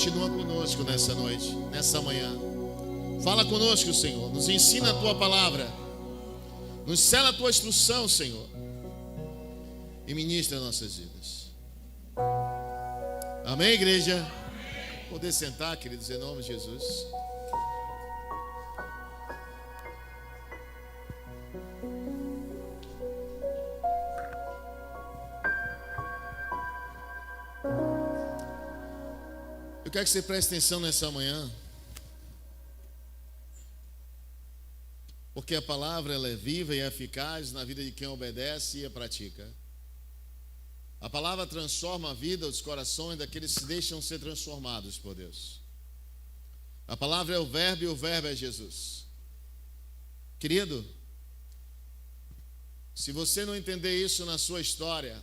Continua conosco nessa noite, nessa manhã. Fala conosco, Senhor. Nos ensina a Tua palavra. Nos sela a Tua instrução, Senhor. E ministra nossas vidas. Amém, igreja? Amém. Poder sentar, queridos, em nome de Jesus. Eu quero que você preste atenção nessa manhã, porque a palavra ela é viva e eficaz na vida de quem obedece e a pratica. A palavra transforma a vida, os corações daqueles que se deixam ser transformados por Deus. A palavra é o verbo e o verbo é Jesus. Querido, se você não entender isso na sua história,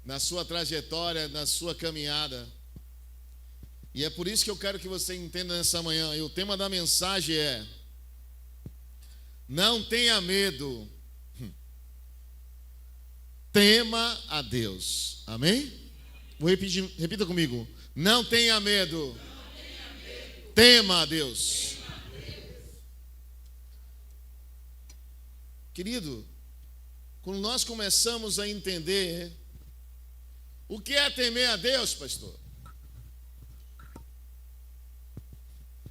na sua trajetória, na sua caminhada, e é por isso que eu quero que você entenda nessa manhã, e o tema da mensagem é: não tenha medo, tema a Deus. Amém? Vou repetir, repita comigo. Não tenha medo, tema a Deus. Querido, quando nós começamos a entender o que é temer a Deus, pastor,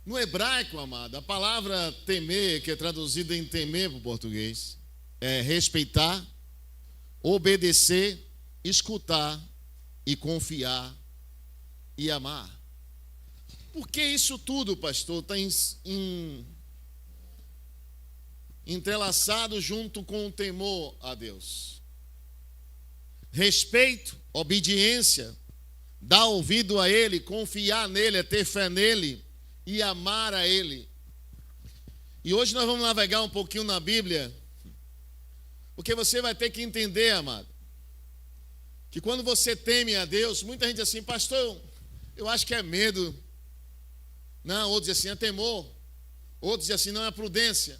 no hebraico, amado, a palavra temer, que é traduzida em temer para o português, é respeitar, obedecer, escutar e confiar e amar. Por que isso tudo, pastor, está entrelaçado junto com o temor a Deus? Respeito, obediência, dar ouvido a Ele, confiar nele, é ter fé nele e amar a Ele. E hoje nós vamos navegar um pouquinho na Bíblia, porque você vai ter que entender, amado, que quando você teme a Deus, muita gente diz assim: pastor, eu acho que é medo. Não, outros dizem assim, é temor. Outros dizem assim, não, é prudência.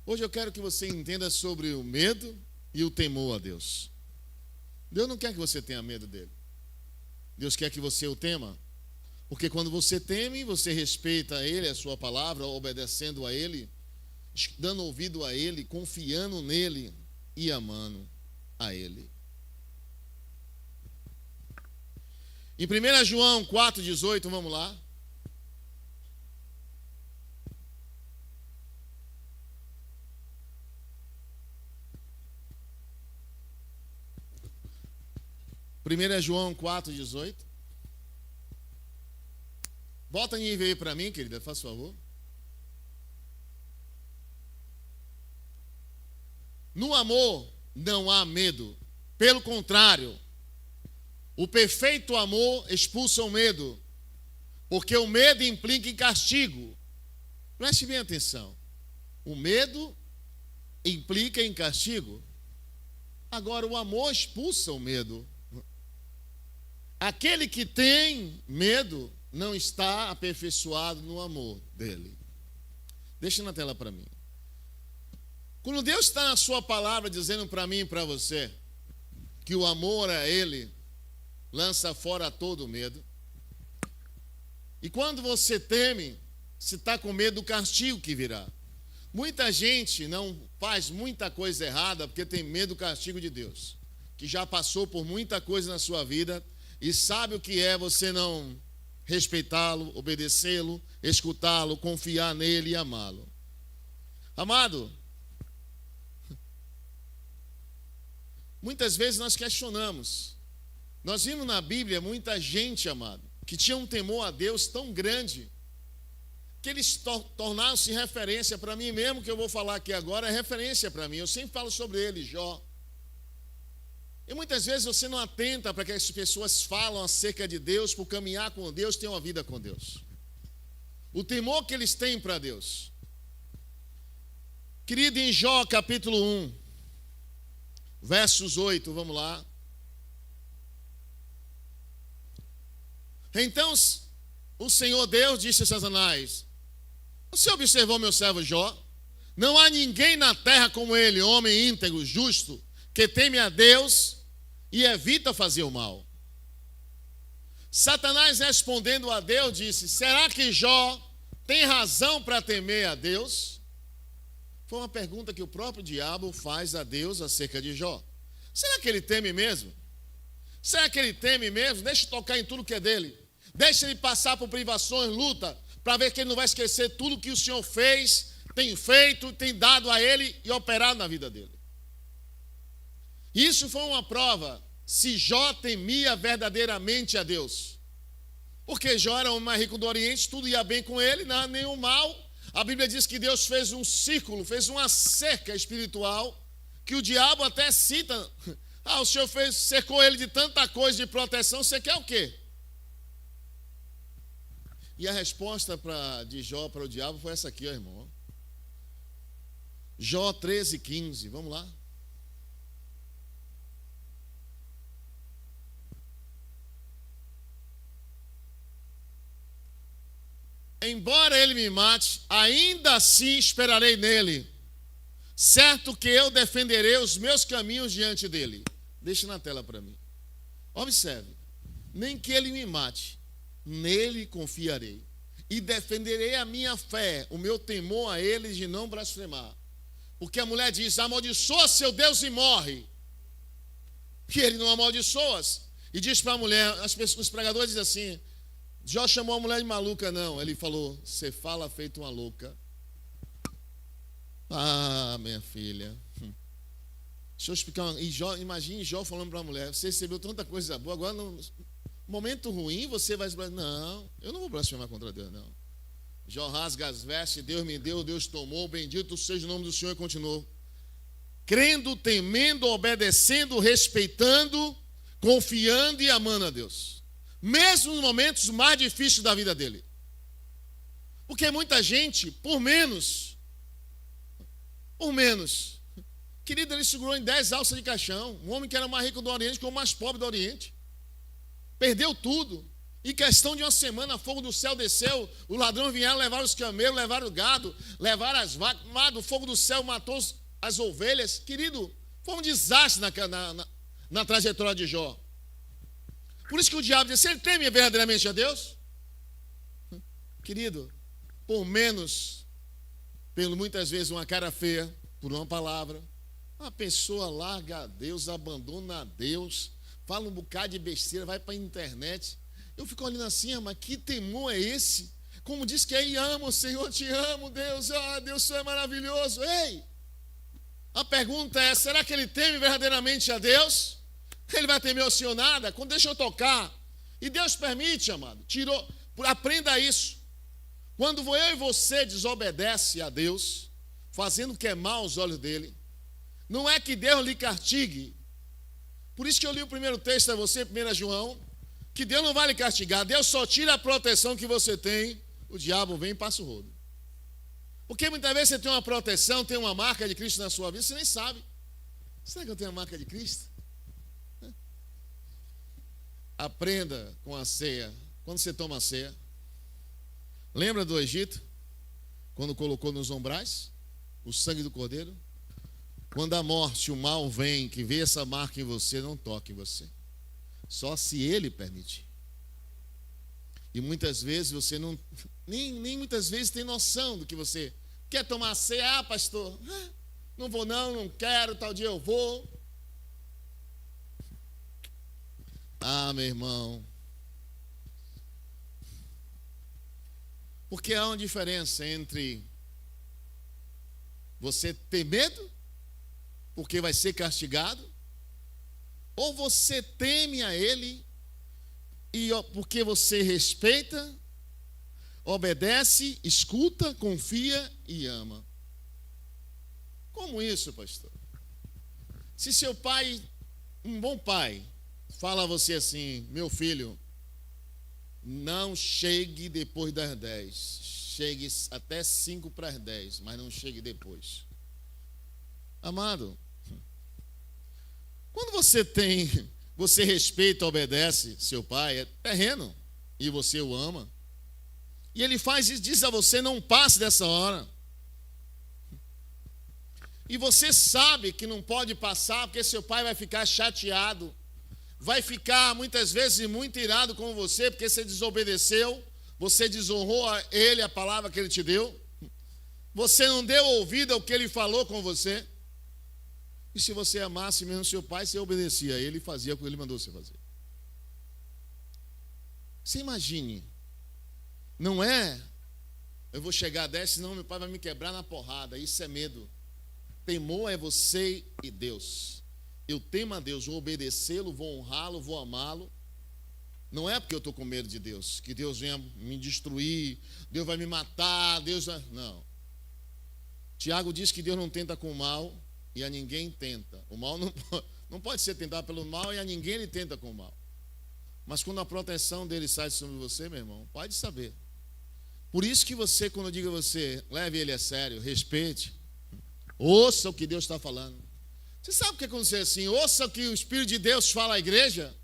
Hoje eu quero que você entenda sobre o medo e o temor a Deus. Deus não quer que você tenha medo dele. Deus quer que você o tema. Porque quando você teme, você respeita Ele, a sua palavra, obedecendo a Ele, dando ouvido a Ele, confiando nele e amando a Ele. Em 1 João 4,18, vamos lá. Primeira João 4,18. Bota em aí para mim, querida, faz favor. No amor não há medo. Pelo contrário, o perfeito amor expulsa o medo, porque o medo implica em castigo. Preste bem atenção. O medo implica em castigo. Agora, o amor expulsa o medo. Aquele que tem medo não está aperfeiçoado no amor dele. Deixa na tela para mim. Quando Deus está na sua palavra dizendo para mim e para você que o amor a Ele lança fora todo medo, e quando você teme, você está com medo do castigo que virá. Muita gente não faz muita coisa errada porque tem medo do castigo de Deus, que já passou por muita coisa na sua vida e sabe o que é você não respeitá-lo, obedecê-lo, escutá-lo, confiar nele e amá-lo. Amado, muitas vezes nós questionamos. Nós vimos na Bíblia muita gente, amado, que tinha um temor a Deus tão grande que eles tornaram-se referência para mim mesmo, que eu vou falar aqui agora, é referência para mim. Eu sempre falo sobre ele, Jó. E muitas vezes você não atenta para que as pessoas falam acerca de Deus, por caminhar com Deus, ter uma vida com Deus. O temor que eles têm para Deus. Querido, em Jó capítulo 1, versos 8, vamos lá. Então o Senhor Deus disse a Satanás: você observou meu servo Jó? Não há ninguém na terra como ele, homem íntegro, justo, que teme a Deus e evita fazer o mal. Satanás, respondendo a Deus, disse: será que Jó tem razão para temer a Deus? Foi uma pergunta que o próprio diabo faz a Deus acerca de Jó. Será que ele teme mesmo? Será que ele teme mesmo? Deixa eu tocar em tudo que é dele. Deixa ele passar por privações, luta, para ver que ele não vai esquecer tudo que o Senhor fez, tem feito, tem dado a ele e operado na vida dele. Isso foi uma prova se Jó temia verdadeiramente a Deus. Porque Jó era o mais rico do Oriente, tudo ia bem com ele, não, nenhum mal. A Bíblia diz que Deus fez um círculo, fez uma cerca espiritual, que o diabo até cita: o Senhor cercou ele de tanta coisa de proteção, você quer o quê? E a resposta de Jó para o diabo foi essa aqui, ó, irmão. Jó 13:15, vamos lá. Embora ele me mate, ainda assim esperarei nele. Certo que eu defenderei os meus caminhos diante dele. Deixa na tela para mim. Observe. Nem que ele me mate, nele confiarei. E defenderei a minha fé, o meu temor a ele de não blasfemar. Porque a mulher diz: amaldiçoa seu Deus e morre. E ele não amaldiçoa. E diz para a mulher, os pregadores dizem assim: Jó chamou a mulher de maluca, não. Ele falou: você fala feito uma louca. Ah, minha filha. Deixa eu explicar. Imagine Jó falando para a mulher: você recebeu tanta coisa boa, agora no momento ruim você vai... Não, eu não vou blasfemar contra Deus, não. Jó rasga as vestes: Deus me deu, Deus tomou, bendito seja o nome do Senhor, e continuou. Crendo, temendo, obedecendo, respeitando, confiando e amando a Deus. Mesmo nos momentos mais difíceis da vida dele. Porque muita gente, por menos, querido, ele segurou em 10 alças de caixão. Um homem que era mais rico do Oriente, como o mais pobre do Oriente. Perdeu tudo. Em questão de uma semana, fogo do céu desceu. Os ladrões vieram, levaram os camelos, levaram o gado, levaram as vacas. O fogo do céu matou as ovelhas. Querido, foi um desastre na trajetória de Jó. Por isso que o diabo diz: ele teme verdadeiramente a Deus? Querido, por menos, muitas vezes uma cara feia, por uma palavra, a pessoa larga a Deus, abandona a Deus, fala um bocado de besteira, vai para a internet. Eu fico olhando assim: mas que temor é esse? Como diz que aí ama o Senhor, te amo, Deus, Deus, o Senhor é maravilhoso. Ei, a pergunta é: será que ele teme verdadeiramente a Deus? Ele vai temer o Senhor nada? Quando deixa eu tocar. E Deus permite, amado. Aprenda isso. Quando eu e você desobedece a Deus, fazendo o que é mal aos olhos dele, não é que Deus lhe castigue. Por isso que eu li o primeiro texto a você, 1 João, que Deus não vai lhe castigar. Deus só tira a proteção que você tem. O diabo vem e passa o rodo. Porque muitas vezes você tem uma proteção, tem uma marca de Cristo na sua vida, você nem sabe. Será que eu tenho a marca de Cristo? Aprenda com a ceia. Quando você toma a ceia, lembra do Egito? Quando colocou nos umbrais o sangue do cordeiro? Quando a morte, o mal vem, que vê essa marca em você, não toca em você. Só se ele permitir. E muitas vezes você não... Nem muitas vezes tem noção do que você... Quer tomar a ceia? Ah, pastor, não vou não quero, tal dia eu vou. Ah, meu irmão. Porque há uma diferença entre você ter medo, porque vai ser castigado, ou você teme a ele, e porque você respeita, obedece, escuta, confia e ama. Como isso, pastor? Se seu pai, um bom pai, fala a você assim: meu filho, não chegue depois das 10. Chegue até 5 para as 10, mas não chegue depois. Amado, quando você respeita, obedece seu pai, é terreno, e você o ama, e ele faz isso, diz a você: não passe dessa hora. E você sabe que não pode passar, porque seu pai vai ficar chateado, vai ficar muitas vezes muito irado com você, porque você desobedeceu, você desonrou a ele, a palavra que ele te deu, você não deu ouvido ao que ele falou com você. E se você amasse mesmo seu pai, você obedecia a ele e fazia o que ele mandou você fazer. Você imagine, não é, eu vou chegar a 10, senão meu pai vai me quebrar na porrada. Isso é medo. Temor é você e Deus. Eu temo a Deus, vou obedecê-lo, vou honrá-lo, vou amá-lo. Não é porque eu estou com medo de Deus, que Deus venha me destruir, Deus vai me matar, Deus vai... Não. Tiago diz que Deus não tenta com o mal e a ninguém tenta. O mal não pode ser tentado pelo mal e a ninguém ele tenta com o mal. Mas quando a proteção dele sai sobre você, meu irmão, pode saber. Por isso que você, quando eu digo a você, leve ele a sério, respeite, ouça o que Deus está falando. Você sabe o que acontece assim? Ouça o que o Espírito de Deus fala à igreja,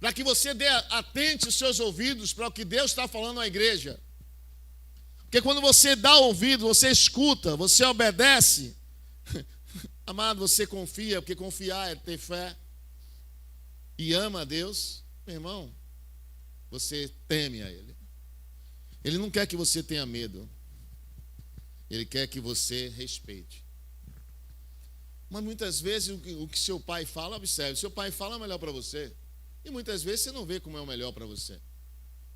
para que você atente os seus ouvidos para o que Deus está falando à igreja. Porque quando você dá ouvido, você escuta, você obedece, amado, você confia, porque confiar é ter fé, e ama a Deus, meu irmão, você teme a Ele. Ele não quer que você tenha medo, Ele quer que você respeite. Mas muitas vezes o que seu pai fala, observe, seu pai fala melhor para você, e muitas vezes você não vê como é o melhor para você,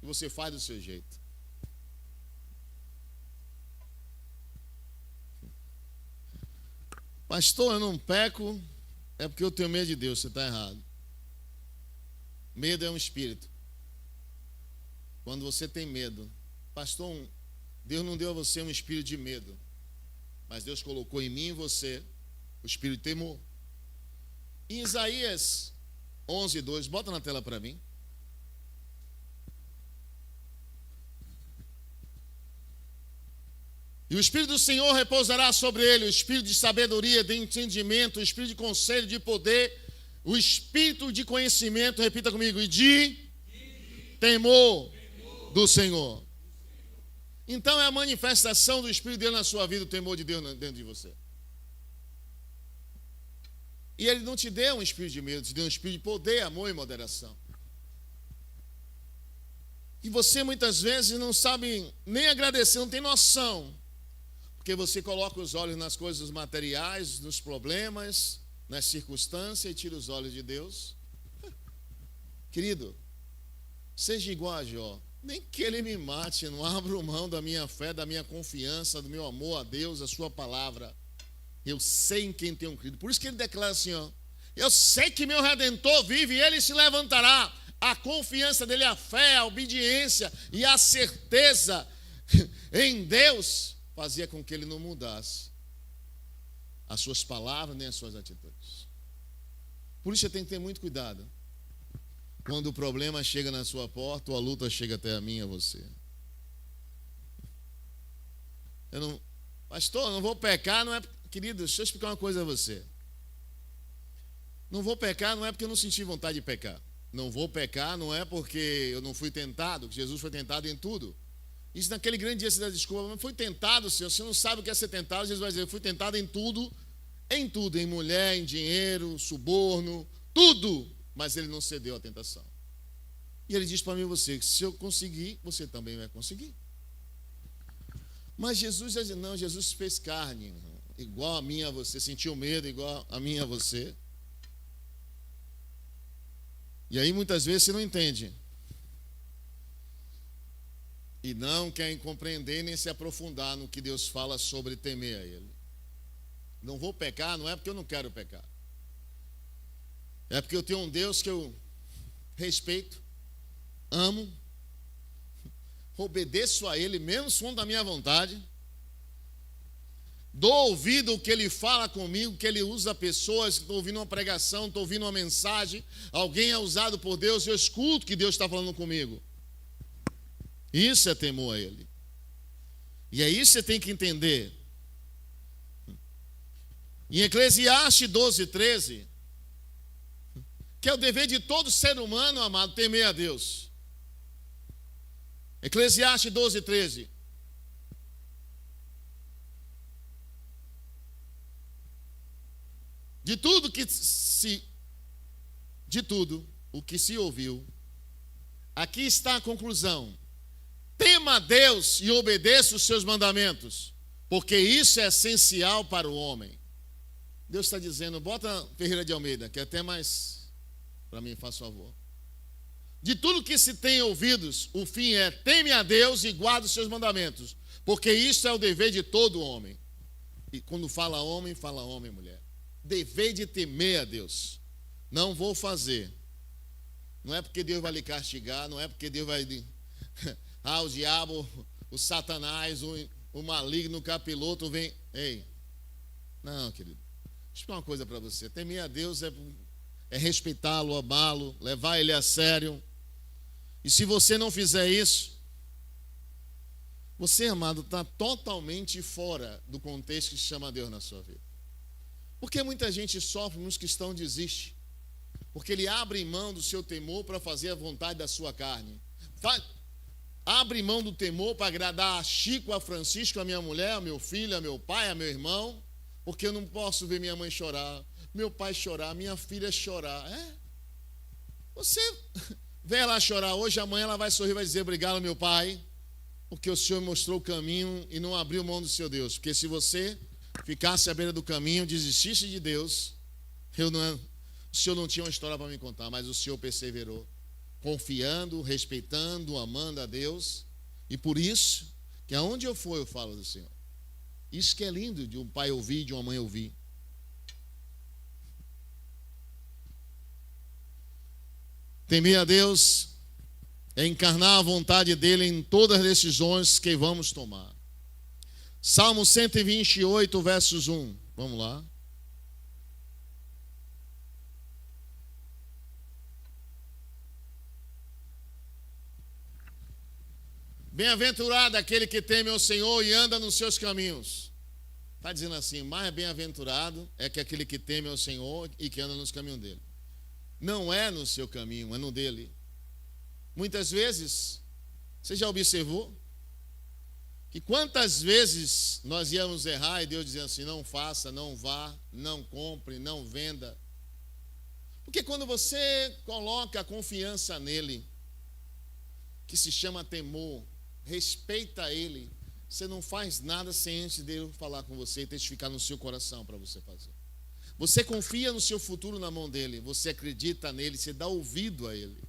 e você faz do seu jeito. Pastor, eu não peco, é porque eu tenho medo de Deus. Você está errado. Medo é um espírito. Quando você tem medo, pastor, Deus não deu a você um espírito de medo, mas Deus colocou em mim e você o espírito de temor. Em Isaías 11:2, bota na tela para mim. E o Espírito do Senhor repousará sobre ele, o Espírito de sabedoria, de entendimento, o Espírito de conselho, de poder, o Espírito de conhecimento, repita comigo, e de temor do Senhor. Então é a manifestação do Espírito de Deus na sua vida, o temor de Deus dentro de você. E Ele não te deu um espírito de medo, te deu um espírito de poder, amor e moderação. E você muitas vezes não sabe nem agradecer, não tem noção. Porque você coloca os olhos nas coisas materiais, nos problemas, nas circunstâncias e tira os olhos de Deus. Querido, seja igual a Jó. Nem que ele me mate, não abro mão da minha fé, da minha confiança, do meu amor a Deus, a sua palavra. Eu sei em quem tenho crido. Por isso que ele declara assim, ó, eu sei que meu Redentor vive e ele se levantará. A confiança dele, a fé, a obediência e a certeza em Deus fazia com que ele não mudasse as suas palavras nem as suas atitudes. Por isso você tem que ter muito cuidado. Quando o problema chega na sua porta ou a luta chega até a mim e a você. Pastor, eu não vou pecar, não é... Querido, deixa eu explicar uma coisa a você. Não vou pecar não é porque eu não senti vontade de pecar. Não vou pecar não é porque eu não fui tentado, que Jesus foi tentado em tudo. Isso naquele grande dia você dá desculpa, mas foi tentado, Senhor. Você não sabe o que é ser tentado, Jesus vai dizer, eu fui tentado em tudo, em mulher, em dinheiro, suborno, tudo. Mas ele não cedeu à tentação. E ele diz para mim e você, que se eu conseguir, você também vai conseguir. Mas Jesus já diz, não, Jesus fez carne, igual a mim a você, sentiu medo igual a mim a você. E aí muitas vezes você não entende. E não quer compreender nem se aprofundar no que Deus fala sobre temer a Ele. Não vou pecar, não é porque eu não quero pecar. É porque eu tenho um Deus que eu respeito, amo, obedeço a Ele, mesmo segundo a minha vontade. Dou ouvido ao que Ele fala comigo, que Ele usa pessoas, estou ouvindo uma pregação, estou ouvindo uma mensagem, alguém é usado por Deus, eu escuto o que Deus está falando comigo. Isso é temor a Ele. E é isso que você tem que entender. Em Eclesiastes 12:13, que é o dever de todo ser humano, amado, temer a Deus. Eclesiastes 12:13. De de tudo o que se ouviu, aqui está a conclusão: tema a Deus e obedeça os seus mandamentos, porque isso é essencial para o homem. Deus está dizendo, bota Ferreira de Almeida, que é até mais, para mim, faz favor. De tudo que se tem ouvidos, o fim é: teme a Deus e guarde os seus mandamentos, porque isso é o dever de todo homem. E quando fala homem e mulher. Dever de temer a Deus. Não vou fazer. Não é porque Deus vai lhe castigar, não é porque Deus vai... o diabo, o Satanás, o maligno, o capiloto vem... Ei, não, querido. Deixa eu explicar uma coisa para você. Temer a Deus é respeitá-lo, amá-lo, levar ele a sério. E se você não fizer isso, você, amado, está totalmente fora do contexto que se chama Deus na sua vida. Porque muita gente sofre, muitos cristãos desistem. Porque ele abre mão do seu temor para fazer a vontade da sua carne. Abre mão do temor para agradar a Chico, a Francisco, a minha mulher, a meu filho, a meu pai, a meu irmão. Porque eu não posso ver minha mãe chorar, meu pai chorar, minha filha chorar. Você vê ela chorar hoje, amanhã ela vai sorrir e vai dizer: obrigado, meu pai, porque o Senhor mostrou o caminho e não abriu mão do seu Deus. Porque se você ficasse à beira do caminho, desistisse de Deus, o Senhor não tinha uma história para me contar, mas o Senhor perseverou, confiando, respeitando, amando a Deus. E por isso, que aonde eu for, eu falo do Senhor. Isso que é lindo de um pai ouvir, de uma mãe ouvir. Temer a Deus é encarnar a vontade dele em todas as decisões que vamos tomar. Salmo 128, versos 1. Vamos lá. Bem-aventurado aquele que teme ao Senhor e anda nos seus caminhos. Está dizendo assim: mais bem-aventurado é que aquele que teme ao Senhor e que anda nos caminhos dele. Não é no seu caminho, é no dele. Muitas vezes, você já observou que quantas vezes nós íamos errar e Deus dizia assim: não faça, não vá, não compre, não venda. Porque quando você coloca a confiança nele, que se chama temor, respeita ele, você não faz nada sem antes dele falar com você e testificar no seu coração para você fazer. Você confia no seu futuro na mão dele, você acredita nele, você dá ouvido a ele.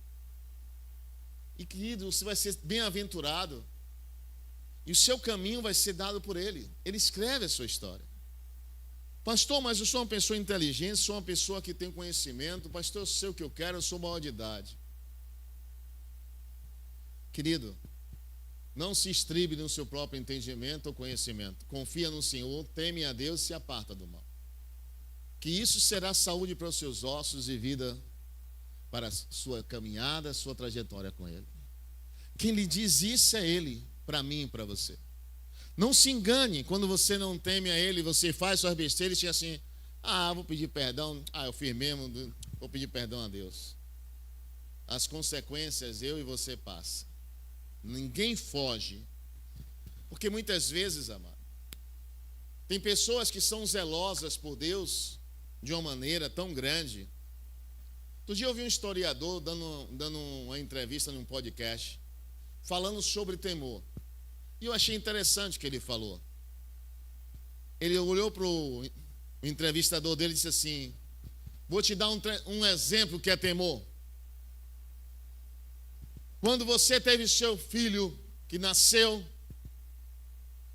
E querido, você vai ser bem-aventurado. E o seu caminho vai ser dado por ele. Ele escreve a sua história. Pastor, mas eu sou uma pessoa inteligente, sou uma pessoa que tem conhecimento. Pastor, eu sei o que eu quero, eu sou maior de idade. Querido, não se estribe no seu próprio entendimento ou conhecimento. Confia no Senhor, teme a Deus e se aparta do mal. Que isso será saúde para os seus ossos e vida para a sua caminhada, a sua trajetória com ele. Quem lhe diz isso é ele, para mim e para você. Não se engane, quando você não teme a ele, você faz suas besteiras e diz assim: vou pedir perdão, eu fiz mesmo, vou pedir perdão a Deus. As consequências eu e você passam. Ninguém foge. Porque muitas vezes, amado, tem pessoas que são zelosas por Deus de uma maneira tão grande. Outro dia eu vi um historiador dando uma entrevista num podcast, falando sobre temor. E eu achei interessante o que ele falou. Ele olhou para o entrevistador dele e disse assim: vou te dar um exemplo que é temor. Quando você teve seu filho que nasceu,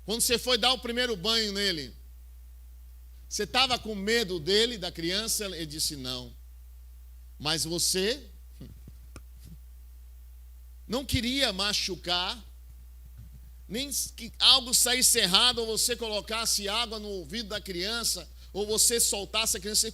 quando você foi dar o primeiro banho nele, você estava com medo dele, da criança? Ele disse: não. Mas você não queria machucar, nem que algo saísse errado, ou você colocasse água no ouvido da criança, ou você soltasse a criança.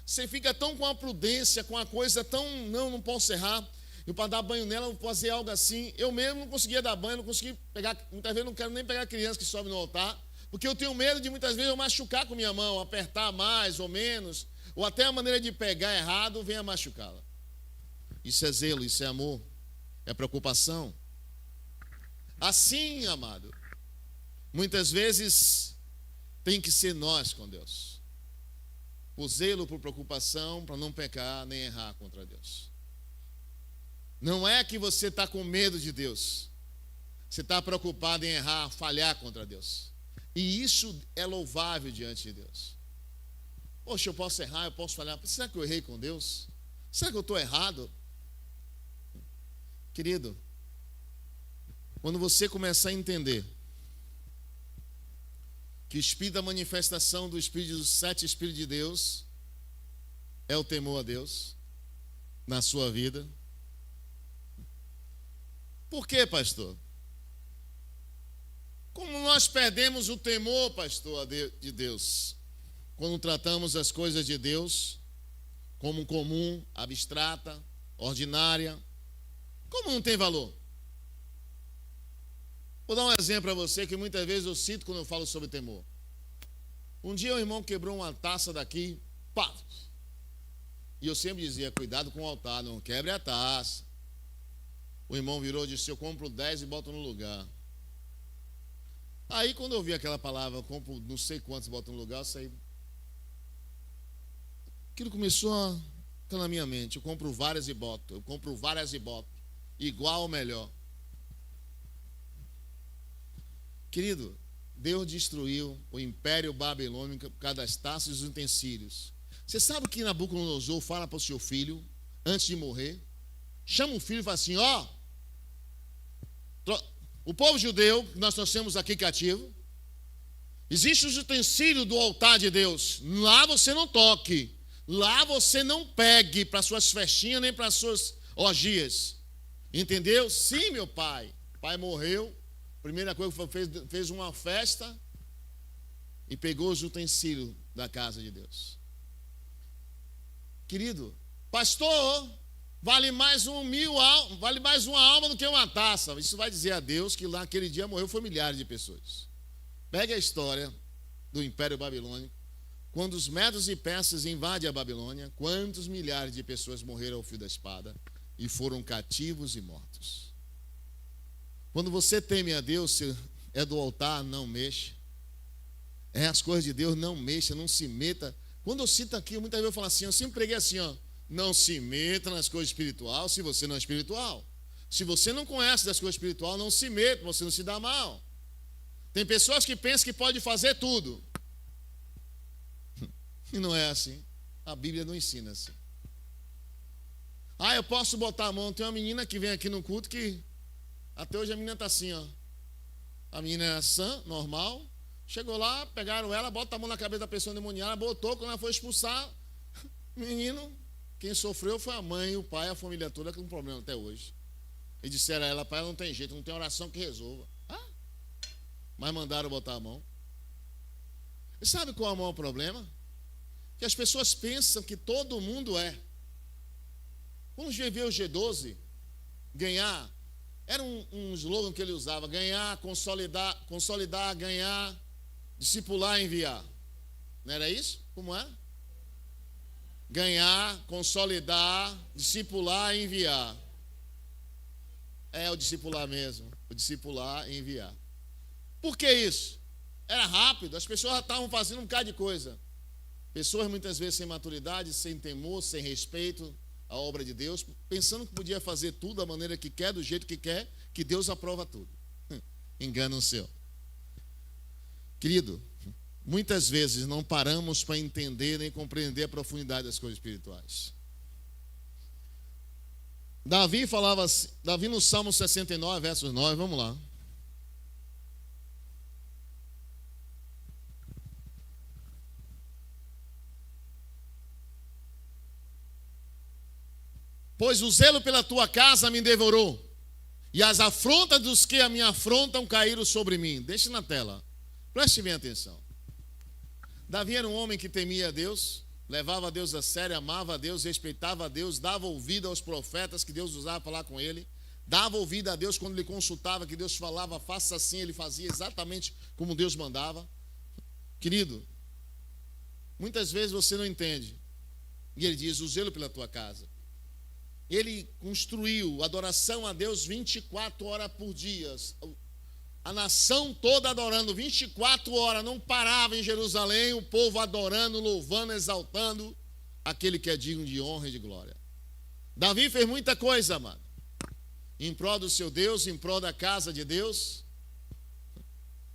Você fica tão com a prudência, com a coisa tão, não posso errar. E para dar banho nela, eu vou fazer algo assim. Eu mesmo não conseguia dar banho, não consegui pegar. Muitas vezes eu não quero nem pegar a criança que sobe no altar, porque eu tenho medo de muitas vezes eu machucar com minha mão, apertar mais ou menos, ou até a maneira de pegar errado venha machucá-la. Isso é zelo, isso é amor, é preocupação. Assim, amado, muitas vezes tem que ser nós com Deus. por zelo, por preocupação, para não pecar nem errar contra Deus. Não é que você está com medo de Deus. Você está preocupado em errar, falhar contra Deus. E isso é louvável diante de Deus. Poxa, eu posso errar, eu posso falhar. Será que eu errei com Deus? Será que eu estou errado? Querido, quando você começar a entender que o espírito da manifestação do Espírito dos 7 Espíritos de Deus é o temor a Deus na sua vida. Por quê, pastor? Como nós perdemos o temor, pastor, de Deus, quando tratamos as coisas de Deus como comum, abstrata, ordinária, como não tem valor? Vou dar um exemplo para você que muitas vezes eu cito quando eu falo sobre temor. Um dia o irmão quebrou uma taça daqui, pá! E eu sempre dizia, cuidado com o altar, não quebre a taça. O irmão virou e disse, eu compro 10 e boto no lugar. Aí quando eu vi aquela palavra, eu compro não sei quantos e boto no lugar, eu saí. Aquilo começou a estar na minha mente, eu compro várias e boto, igual ou melhor. Querido, Deus destruiu o império babilônico por causa das taças e dos utensílios. Você sabe que Nabucodonosor fala para o seu filho, antes de morrer? Chama o filho e fala assim, ó, o povo judeu, que nós trouxemos aqui cativo, existe os utensílios do altar de Deus. Lá você não toque. Lá você não pegue para suas festinhas, nem para suas orgias. Entendeu? Sim, meu pai. O pai morreu. Primeira coisa que fez uma festa e pegou os utensílios da casa de Deus. Querido, pastor, vale mais uma alma do que uma taça. Isso vai dizer a Deus que lá aquele dia morreu foi milhares de pessoas. Pegue a história do Império Babilônico. Quando os medos e persas invadem a Babilônia, quantos milhares de pessoas morreram ao fio da espada e foram cativos e mortos? Quando você teme a Deus, é do altar, não mexa. É as coisas de Deus, não mexa, não se meta. Quando eu cito aqui, muitas vezes eu falo assim, eu sempre preguei assim, ó, não se meta nas coisas espirituais se você não é espiritual. Se você não conhece das coisas espirituais, não se meta, você não se dá mal. Tem pessoas que pensam que pode fazer tudo. E não é assim. A Bíblia não ensina assim. Ah, eu posso botar a mão. Tem uma menina que vem aqui no culto que até hoje a menina está assim, ó. A menina era sã, normal. Chegou lá, pegaram ela, bota a mão na cabeça da pessoa endemoniada, botou, quando ela foi expulsar, menino, quem sofreu foi a mãe, o pai, a família toda com problema até hoje. E disseram a ela, pai, não tem jeito, não tem oração que resolva. Ah, mas mandaram botar a mão. E sabe qual é o maior problema? Que as pessoas pensam que todo mundo é. Vamos ver o G12, ganhar, era um slogan que ele usava, ganhar, consolidar, ganhar, discipular, enviar. Não era isso? Como é? Ganhar, consolidar, discipular e enviar. É o discipular mesmo, o discipular e enviar. Por que isso? Era rápido, as pessoas já estavam fazendo um bocado de coisa. Pessoas muitas vezes sem maturidade, sem temor, sem respeito à obra de Deus, pensando que podia fazer tudo da maneira que quer, do jeito que quer, que Deus aprova tudo. Engano o seu. Querido, muitas vezes não paramos para entender nem compreender a profundidade das coisas espirituais. Davi falava assim, Davi no Salmo 69, versos 9, vamos lá. Pois o zelo pela tua casa me devorou, e as afrontas dos que a me afrontam caíram sobre mim. Deixe na tela, preste bem atenção. Davi era um homem que temia a Deus, levava a Deus a sério, amava a Deus, respeitava a Deus, dava ouvido aos profetas que Deus usava para falar com ele, dava ouvido a Deus quando ele consultava, que Deus falava, faça assim, ele fazia exatamente como Deus mandava. Querido, muitas vezes você não entende, e ele diz, o zelo pela tua casa. Ele construiu adoração a Deus 24 horas por dia. A nação toda adorando, 24 horas, não parava em Jerusalém, o povo adorando, louvando, exaltando aquele que é digno de honra e de glória. Davi fez muita coisa, amado, em prol do seu Deus, em prol da casa de Deus.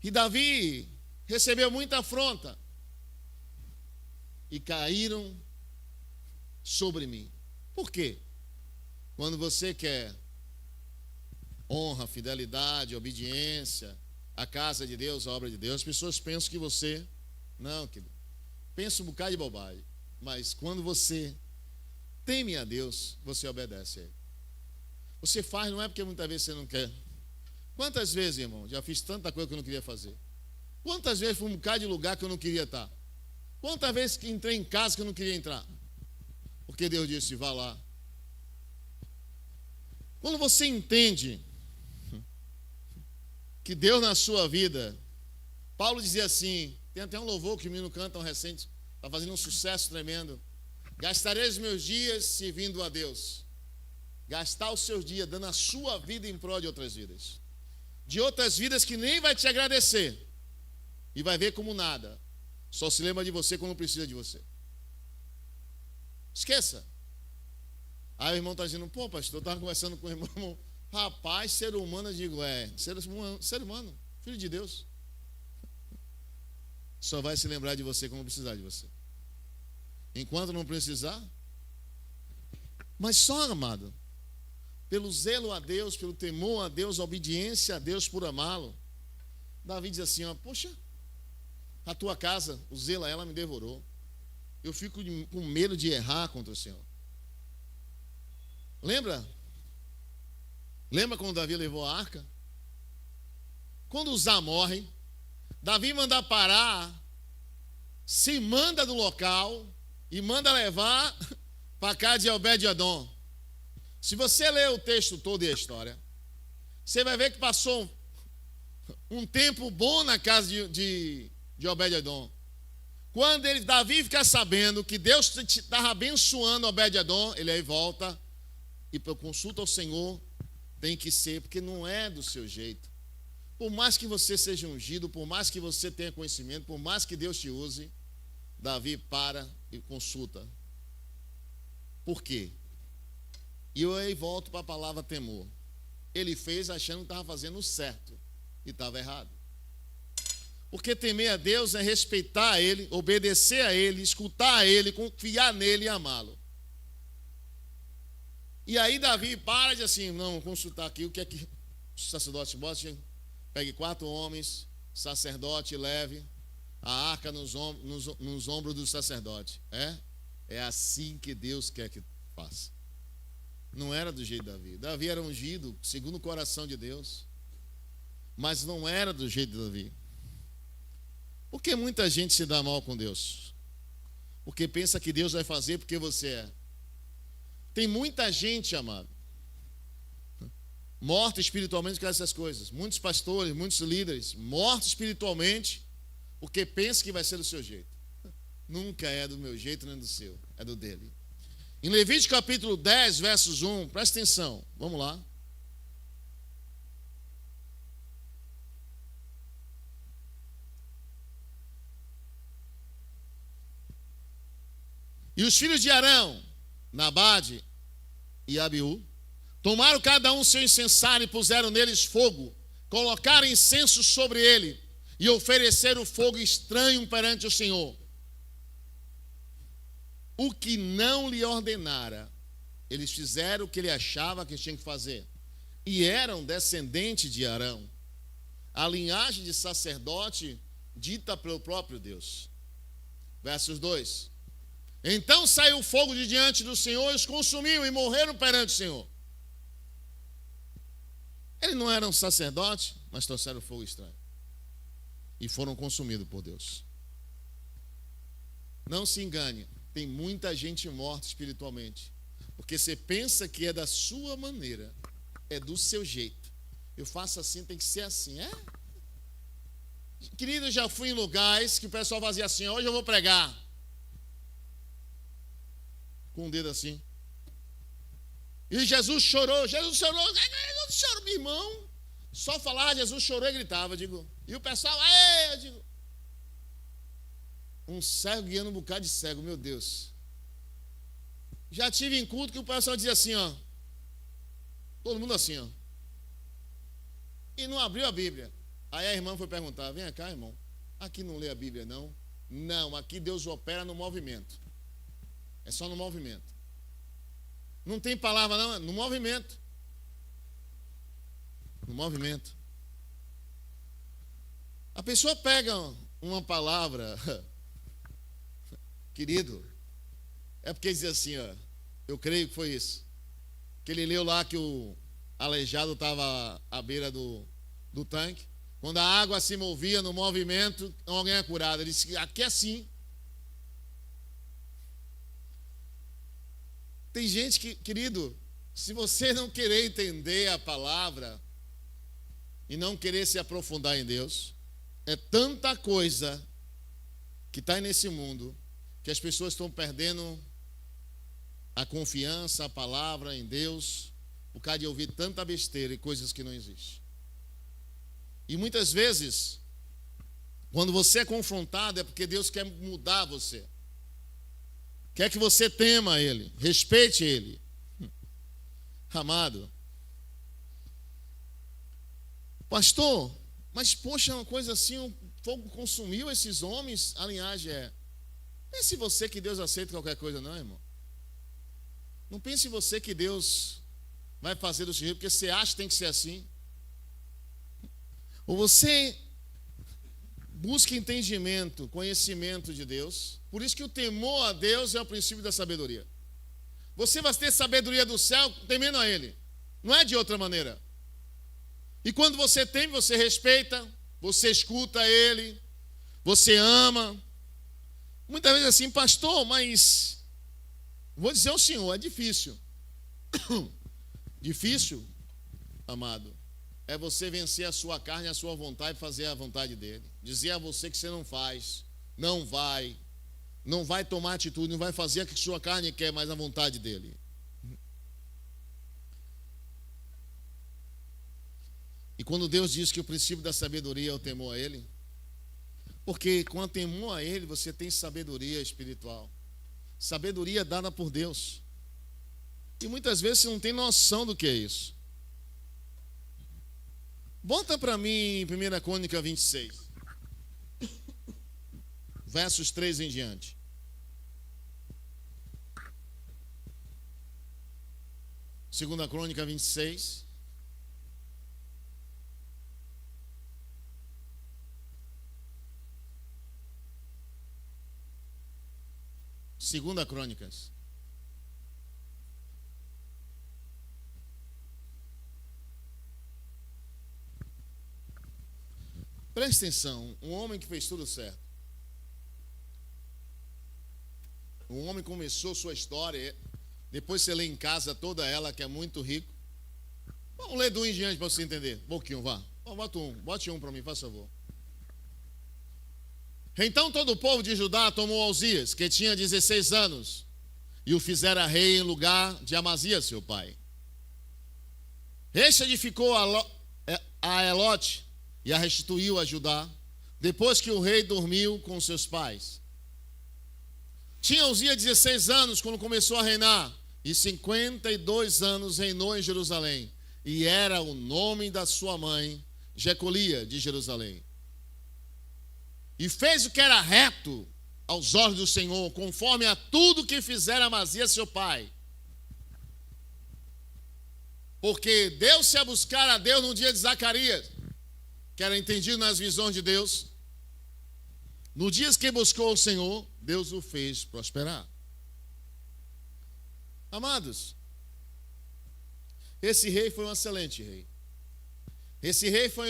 E Davi recebeu muita afronta. E caíram sobre mim. Por quê? Quando você quer honra, fidelidade, obediência, a casa de Deus, a obra de Deus, as pessoas pensam que você, não, querido, pensa um bocado de bobagem, mas quando você teme a Deus, você obedece a Ele. Você faz, não é porque muitas vezes você não quer. Quantas vezes, irmão, já fiz tanta coisa que eu não queria fazer? Quantas vezes fui um bocado de lugar que eu não queria estar? Quantas vezes que entrei em casa que eu não queria entrar? Porque Deus disse, vá lá. Quando você entende que Deus na sua vida, Paulo dizia assim, tem até um louvor que o menino canta, um recente, está fazendo um sucesso tremendo. Gastarei os meus dias servindo a Deus. Gastar os seus dias dando a sua vida em prol de outras vidas. De outras vidas que nem vai te agradecer. E vai ver como nada. Só se lembra de você quando precisa de você. Esqueça. Aí o irmão está dizendo, pô, pastor, eu estava conversando com o irmão. Rapaz, ser humano, eu digo, ser humano, filho de Deus. Só vai se lembrar de você quando precisar de você. Enquanto não precisar. Mas só, amado, pelo zelo a Deus, pelo temor a Deus, a obediência a Deus por amá-lo. Davi diz assim, ó, poxa, a tua casa, o zelo a ela me devorou. Eu fico com medo de errar contra o Senhor. Lembra? Lembra quando Davi levou a arca? Quando Uzá morre, Davi manda parar, se manda do local e manda levar para a casa de Obed-Edom. Se você ler o texto todo e a história, você vai ver que passou um tempo bom na casa de Obed-Edom. Quando Davi fica sabendo que Deus estava abençoando Obed-Edom, ele aí volta e consulta ao Senhor. Tem que ser, porque não é do seu jeito. Por mais que você seja ungido, por mais que você tenha conhecimento, por mais que Deus te use, Davi para e consulta. Por quê? E eu aí volto para a palavra temor. Ele fez achando que estava fazendo o certo e estava errado. Porque temer a Deus é respeitar a Ele, obedecer a Ele, escutar a Ele, confiar nele e amá-lo. E aí Davi para e diz assim, não, vou consultar aqui o que é que o sacerdote bote, pegue 4 homens, sacerdote leve a arca nos ombros do sacerdote. É assim que Deus quer que faça. Não era do jeito de Davi. Davi era ungido segundo o coração de Deus, mas não era do jeito de Davi. Por que muita gente se dá mal com Deus? Porque pensa que Deus vai fazer porque você é. Tem muita gente, amado, morta espiritualmente por causa dessas coisas. Muitos pastores, muitos líderes, mortos espiritualmente, porque pensa que vai ser do seu jeito. Nunca é do meu jeito nem do seu, é do dele. Em Levítico capítulo 10, versos 1, presta atenção, vamos lá. E os filhos de Arão, Nabade e Abiú, tomaram cada um seu incensário e puseram neles fogo, colocaram incenso sobre ele e ofereceram fogo estranho perante o Senhor. O que não lhe ordenara, eles fizeram o que ele achava que tinha que fazer. E eram descendentes de Arão, a linhagem de sacerdote dita pelo próprio Deus. Versos 2. Então saiu fogo de diante do Senhor e os consumiu e morreram perante o Senhor. Eles não eram sacerdotes, mas trouxeram fogo estranho. E foram consumidos por Deus. Não se engane, tem muita gente morta espiritualmente. Porque você pensa que é da sua maneira, é do seu jeito. Eu faço assim, tem que ser assim, é? Querido, eu já fui em lugares que o pessoal fazia assim, hoje eu vou pregar. Com o dedo assim. E Jesus chorou, meu irmão. Só falar Jesus chorou e gritava, eu digo. E o pessoal, aê, eu digo. Um cego guiando um bocado de cego, meu Deus. Já tive em culto que o pessoal dizia assim, ó. Todo mundo assim, ó. E não abriu a Bíblia. Aí a irmã foi perguntar, vem cá, irmão. Aqui não lê a Bíblia, não? Não, aqui Deus opera no movimento. É só no movimento. Não tem palavra, não, é no movimento. No movimento. A pessoa pega uma palavra, querido, é porque diz assim, ó, eu creio que foi isso. Que ele leu lá que o aleijado estava à beira do tanque. Quando a água se movia no movimento, alguém é curado. Ele disse, aqui é assim. Tem gente que, querido, se você não querer entender a palavra e não querer se aprofundar em Deus, é tanta coisa que está nesse mundo que as pessoas estão perdendo a confiança, a palavra em Deus, por causa de ouvir tanta besteira e coisas que não existem. E muitas vezes, quando você é confrontado, é porque Deus quer mudar você. Quer que você tema Ele, respeite Ele. Amado. Pastor, mas poxa, uma coisa assim, o fogo consumiu esses homens, a linhagem é. Pense você que Deus aceita qualquer coisa, não, irmão. Não pense você que Deus vai fazer do seu jeito, porque você acha que tem que ser assim. Ou você busca entendimento, conhecimento de Deus. Por isso que o temor a Deus é o princípio da sabedoria. Você vai ter sabedoria do céu temendo a Ele. Não é de outra maneira. E quando você teme, você respeita, você escuta Ele, você ama. Muitas vezes assim, pastor, mas vou dizer ao senhor, é difícil. Difícil, amado, é você vencer a sua carne, a sua vontade e fazer a vontade dele. Dizer a você que você não faz, não vai tomar atitude, não vai fazer o que a sua carne quer, mas a vontade dele. E quando Deus diz que o princípio da sabedoria é o temor a Ele, porque com o temor a Ele você tem sabedoria espiritual, sabedoria dada por Deus. E muitas vezes você não tem noção do que é isso. Bota para mim 1 Crônica 26, versos 3 em diante. 2 Crônica 26. Segunda Crônicas. Preste atenção, um homem que fez tudo certo. Um homem começou sua história, depois você lê em casa toda ela, que é muito rico. Vamos ler do 1 em diante para você entender. Um pouquinho, vá. Bote um para mim, faz favor. Então todo o povo de Judá tomou Uzias, que tinha 16 anos, e o fizera rei em lugar de Amazias, seu pai. Este edificou a Elote e a restituiu a Judá, depois que o rei dormiu com seus pais. Tinha Uzias 16 anos quando começou a reinar, e 52 anos reinou em Jerusalém, e era o nome da sua mãe, Jecolia, de Jerusalém. E fez o que era reto aos olhos do Senhor, conforme a tudo que fizera Amazias seu pai. Porque deu-se a buscar a Deus no dia de Zacarias, que era entendido nas visões de Deus. No dia que buscou o Senhor, Deus o fez prosperar. Amados, esse rei foi um excelente rei. Esse rei foi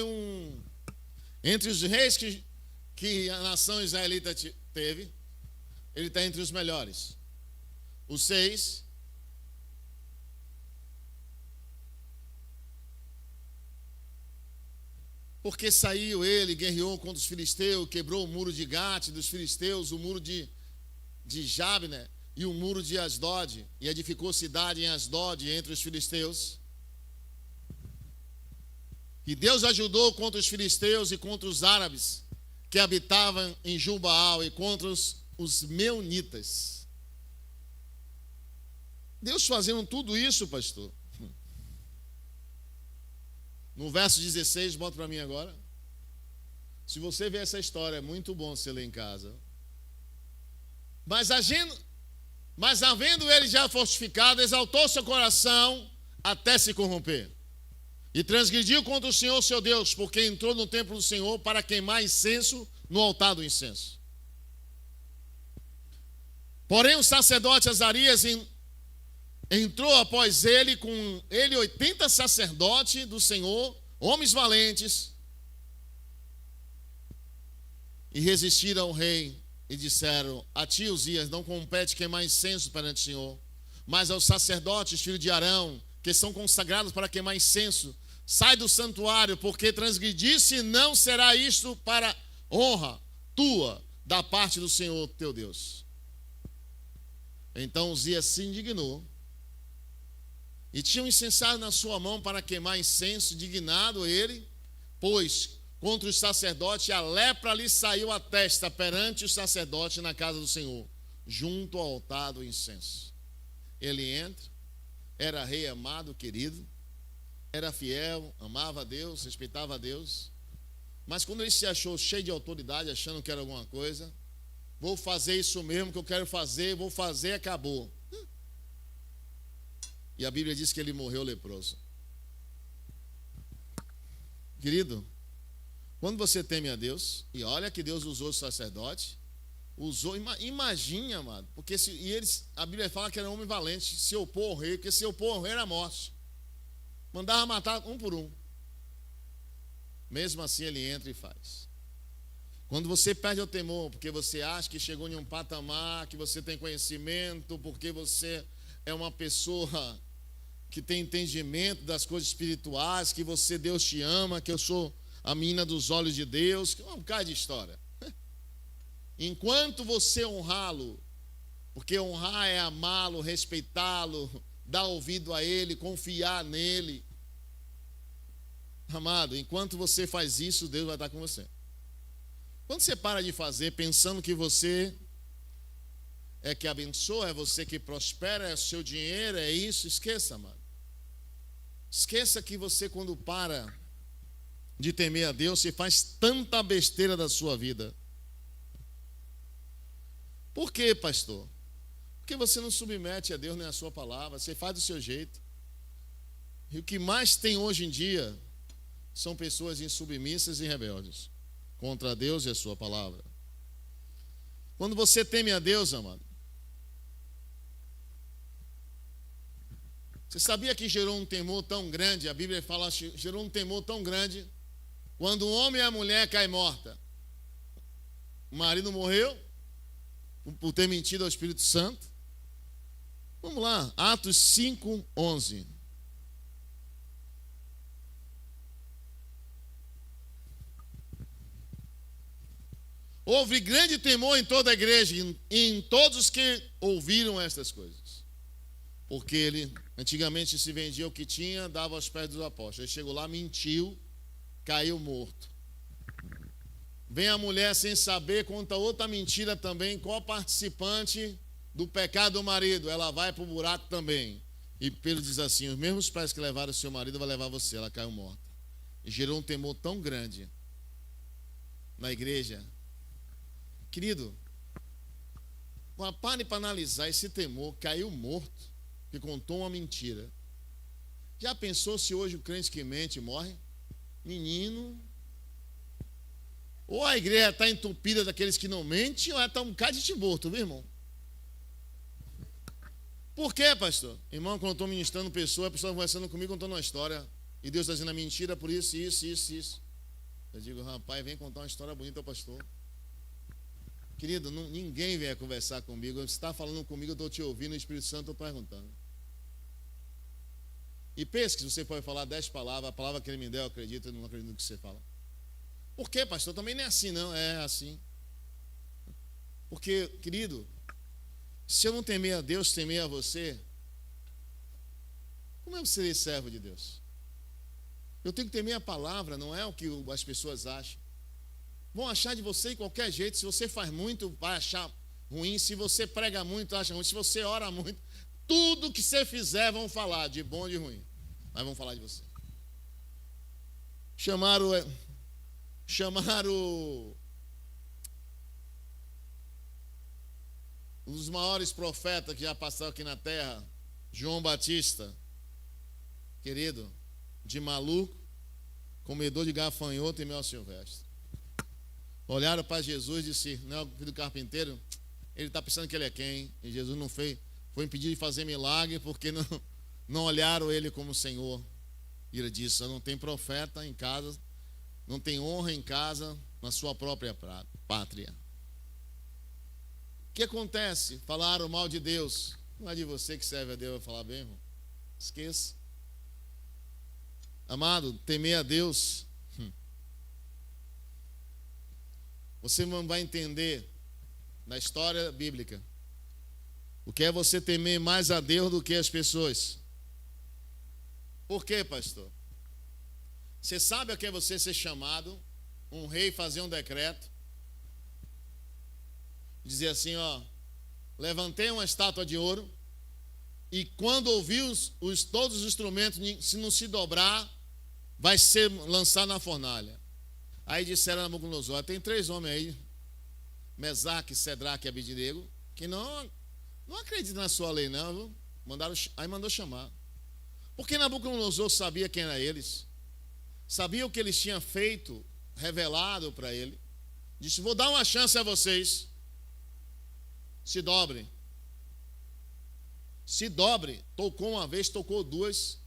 entre os reis que a nação israelita teve, ele está entre os melhores. Os 6. Porque saiu ele, guerreou contra os filisteus, quebrou o muro de Gate dos filisteus, o muro de Jabne e o muro de Asdod, e edificou cidade em Asdod entre os filisteus. E Deus ajudou contra os filisteus e contra os árabes que habitavam em Gilgal e contra os meunitas. Deus fazendo tudo isso, pastor. No verso 16, bota para mim agora. Se você ver essa história, é muito bom você ler em casa. Mas havendo ele já fortificado, exaltou seu coração até se corromper. E transgrediu contra o Senhor seu Deus, porque entrou no templo do Senhor para queimar incenso no altar do incenso. Porém o sacerdote Azarias entrou após ele, com ele 80 sacerdotes do Senhor, homens valentes, e resistiram ao rei, e disseram: a ti, Uzias, não compete queimar incenso perante o Senhor, mas aos sacerdotes, filhos de Arão, que são consagrados para queimar incenso, sai do santuário, porque transgredisse, não será isto para honra tua, da parte do Senhor teu Deus. Então Uzias se indignou, e tinha um incensário na sua mão para queimar incenso, indignado ele, pois contra os sacerdotes a lepra lhe saiu à testa perante os sacerdotes na casa do Senhor, junto ao altar do incenso. Ele entra, era rei amado, querido, era fiel, amava a Deus, respeitava a Deus, mas quando ele se achou cheio de autoridade, achando que era alguma coisa, vou fazer isso mesmo que eu quero fazer, vou fazer, acabou. E a Bíblia diz que ele morreu leproso. Querido, quando você teme a Deus, e olha que Deus usou o sacerdote, imagine, amado, porque a Bíblia fala que era um homem valente, se opor ao rei, porque se opor ao rei era a morte. Mandava matar um por um. Mesmo assim ele entra e faz. Quando você perde o temor, porque você acha que chegou em um patamar, que você tem conhecimento, porque você é uma pessoa que tem entendimento das coisas espirituais, que Deus te ama, que eu sou a menina dos olhos de Deus, um bocado de história. Enquanto você honrá-lo, porque honrar é amá-lo, respeitá-lo, dar ouvido a ele, confiar nele. Amado, enquanto você faz isso, Deus vai estar com você. Quando você para de fazer, pensando que você é que abençoa, é você que prospera, é o seu dinheiro, é isso, esqueça, amado. Esqueça que você, quando para de temer a Deus, você faz tanta besteira da sua vida. Por quê, pastor? Porque você não submete a Deus nem a sua palavra, você faz do seu jeito. E o que mais tem hoje em dia são pessoas insubmissas e rebeldes contra Deus e a sua palavra. Quando você teme a Deus, amado, você sabia que gerou um temor tão grande? A Bíblia fala que gerou um temor tão grande. Quando o homem e a mulher caem morta, o marido morreu por ter mentido ao Espírito Santo. Vamos lá, Atos 5:11. Houve grande temor em toda a igreja e em todos os que ouviram estas coisas. Porque ele antigamente se vendia o que tinha, dava aos pés dos apóstolos. Ele chegou lá, mentiu, caiu morto. Vem a mulher sem saber, conta outra mentira também, co-participante do pecado do marido. Ela vai para o buraco também. E Pedro diz assim: os mesmos pés que levaram o seu marido vai levar você. Ela caiu morta. E gerou um temor tão grande na igreja. Querido, pare para analisar esse temor. Caiu morto, que contou uma mentira. Já pensou se hoje o crente que mente morre? Menino, ou a igreja está entupida daqueles que não mentem, ou está um bocado de morto, viu, irmão? Por quê, pastor? Irmão, quando eu estou ministrando pessoa, a pessoa conversando comigo, contando uma história, e Deus está dizendo a mentira por isso, isso. Eu digo: rapaz, vem contar uma história bonita ao pastor. Querido, ninguém vem conversar comigo. Você está falando comigo, eu estou te ouvindo, o Espírito Santo estou perguntando. E pense que você pode falar 10 palavras, a palavra que ele me deu, eu acredito, eu não acredito no que você fala. Por quê, pastor? Também não é assim, não. É assim. Porque, querido, se eu não temer a Deus, temer a você, como eu serei servo de Deus? Eu tenho que temer a palavra, não é o que as pessoas acham. Vão achar de você de qualquer jeito. Se você faz muito, vai achar ruim. Se você prega muito, acha ruim. Se você ora muito, tudo que você fizer vão falar, de bom e de ruim. Mas vão falar de você. Chamaram um dos maiores profetas que já passaram aqui na terra, João Batista, querido, de maluco, comedor de gafanhoto e mel silvestre. Olharam para Jesus e disse: não é o filho do carpinteiro? Ele está pensando que ele é quem? E Jesus não fez, foi impedir de fazer milagre porque não olharam ele como Senhor. E ele disse: não tem profeta em casa, não tem honra em casa, na sua própria pátria. O que acontece? Falaram mal de Deus. Não é de você que serve a Deus, vai falar bem, irmão. Esqueça. Amado, temer a Deus. Você não vai entender na história bíblica o que é você temer mais a Deus do que as pessoas. Por quê, pastor? Você sabe a que é você ser chamado, um rei fazer um decreto, dizer assim, ó, levantei uma estátua de ouro, e quando ouvir todos os instrumentos, se não se dobrar, vai ser lançado na fornalha. Aí disseram a Nabucodonosor: tem 3 homens aí, Mesaque, Sedraque e Abednego, que não acreditam na sua lei, não, viu? Aí mandou chamar. Porque Nabucodonosor sabia quem eram eles, sabia o que eles tinham feito, revelado para ele. Disse: vou dar uma chance a vocês. Se dobrem. Se dobre. Tocou uma vez, tocou 2.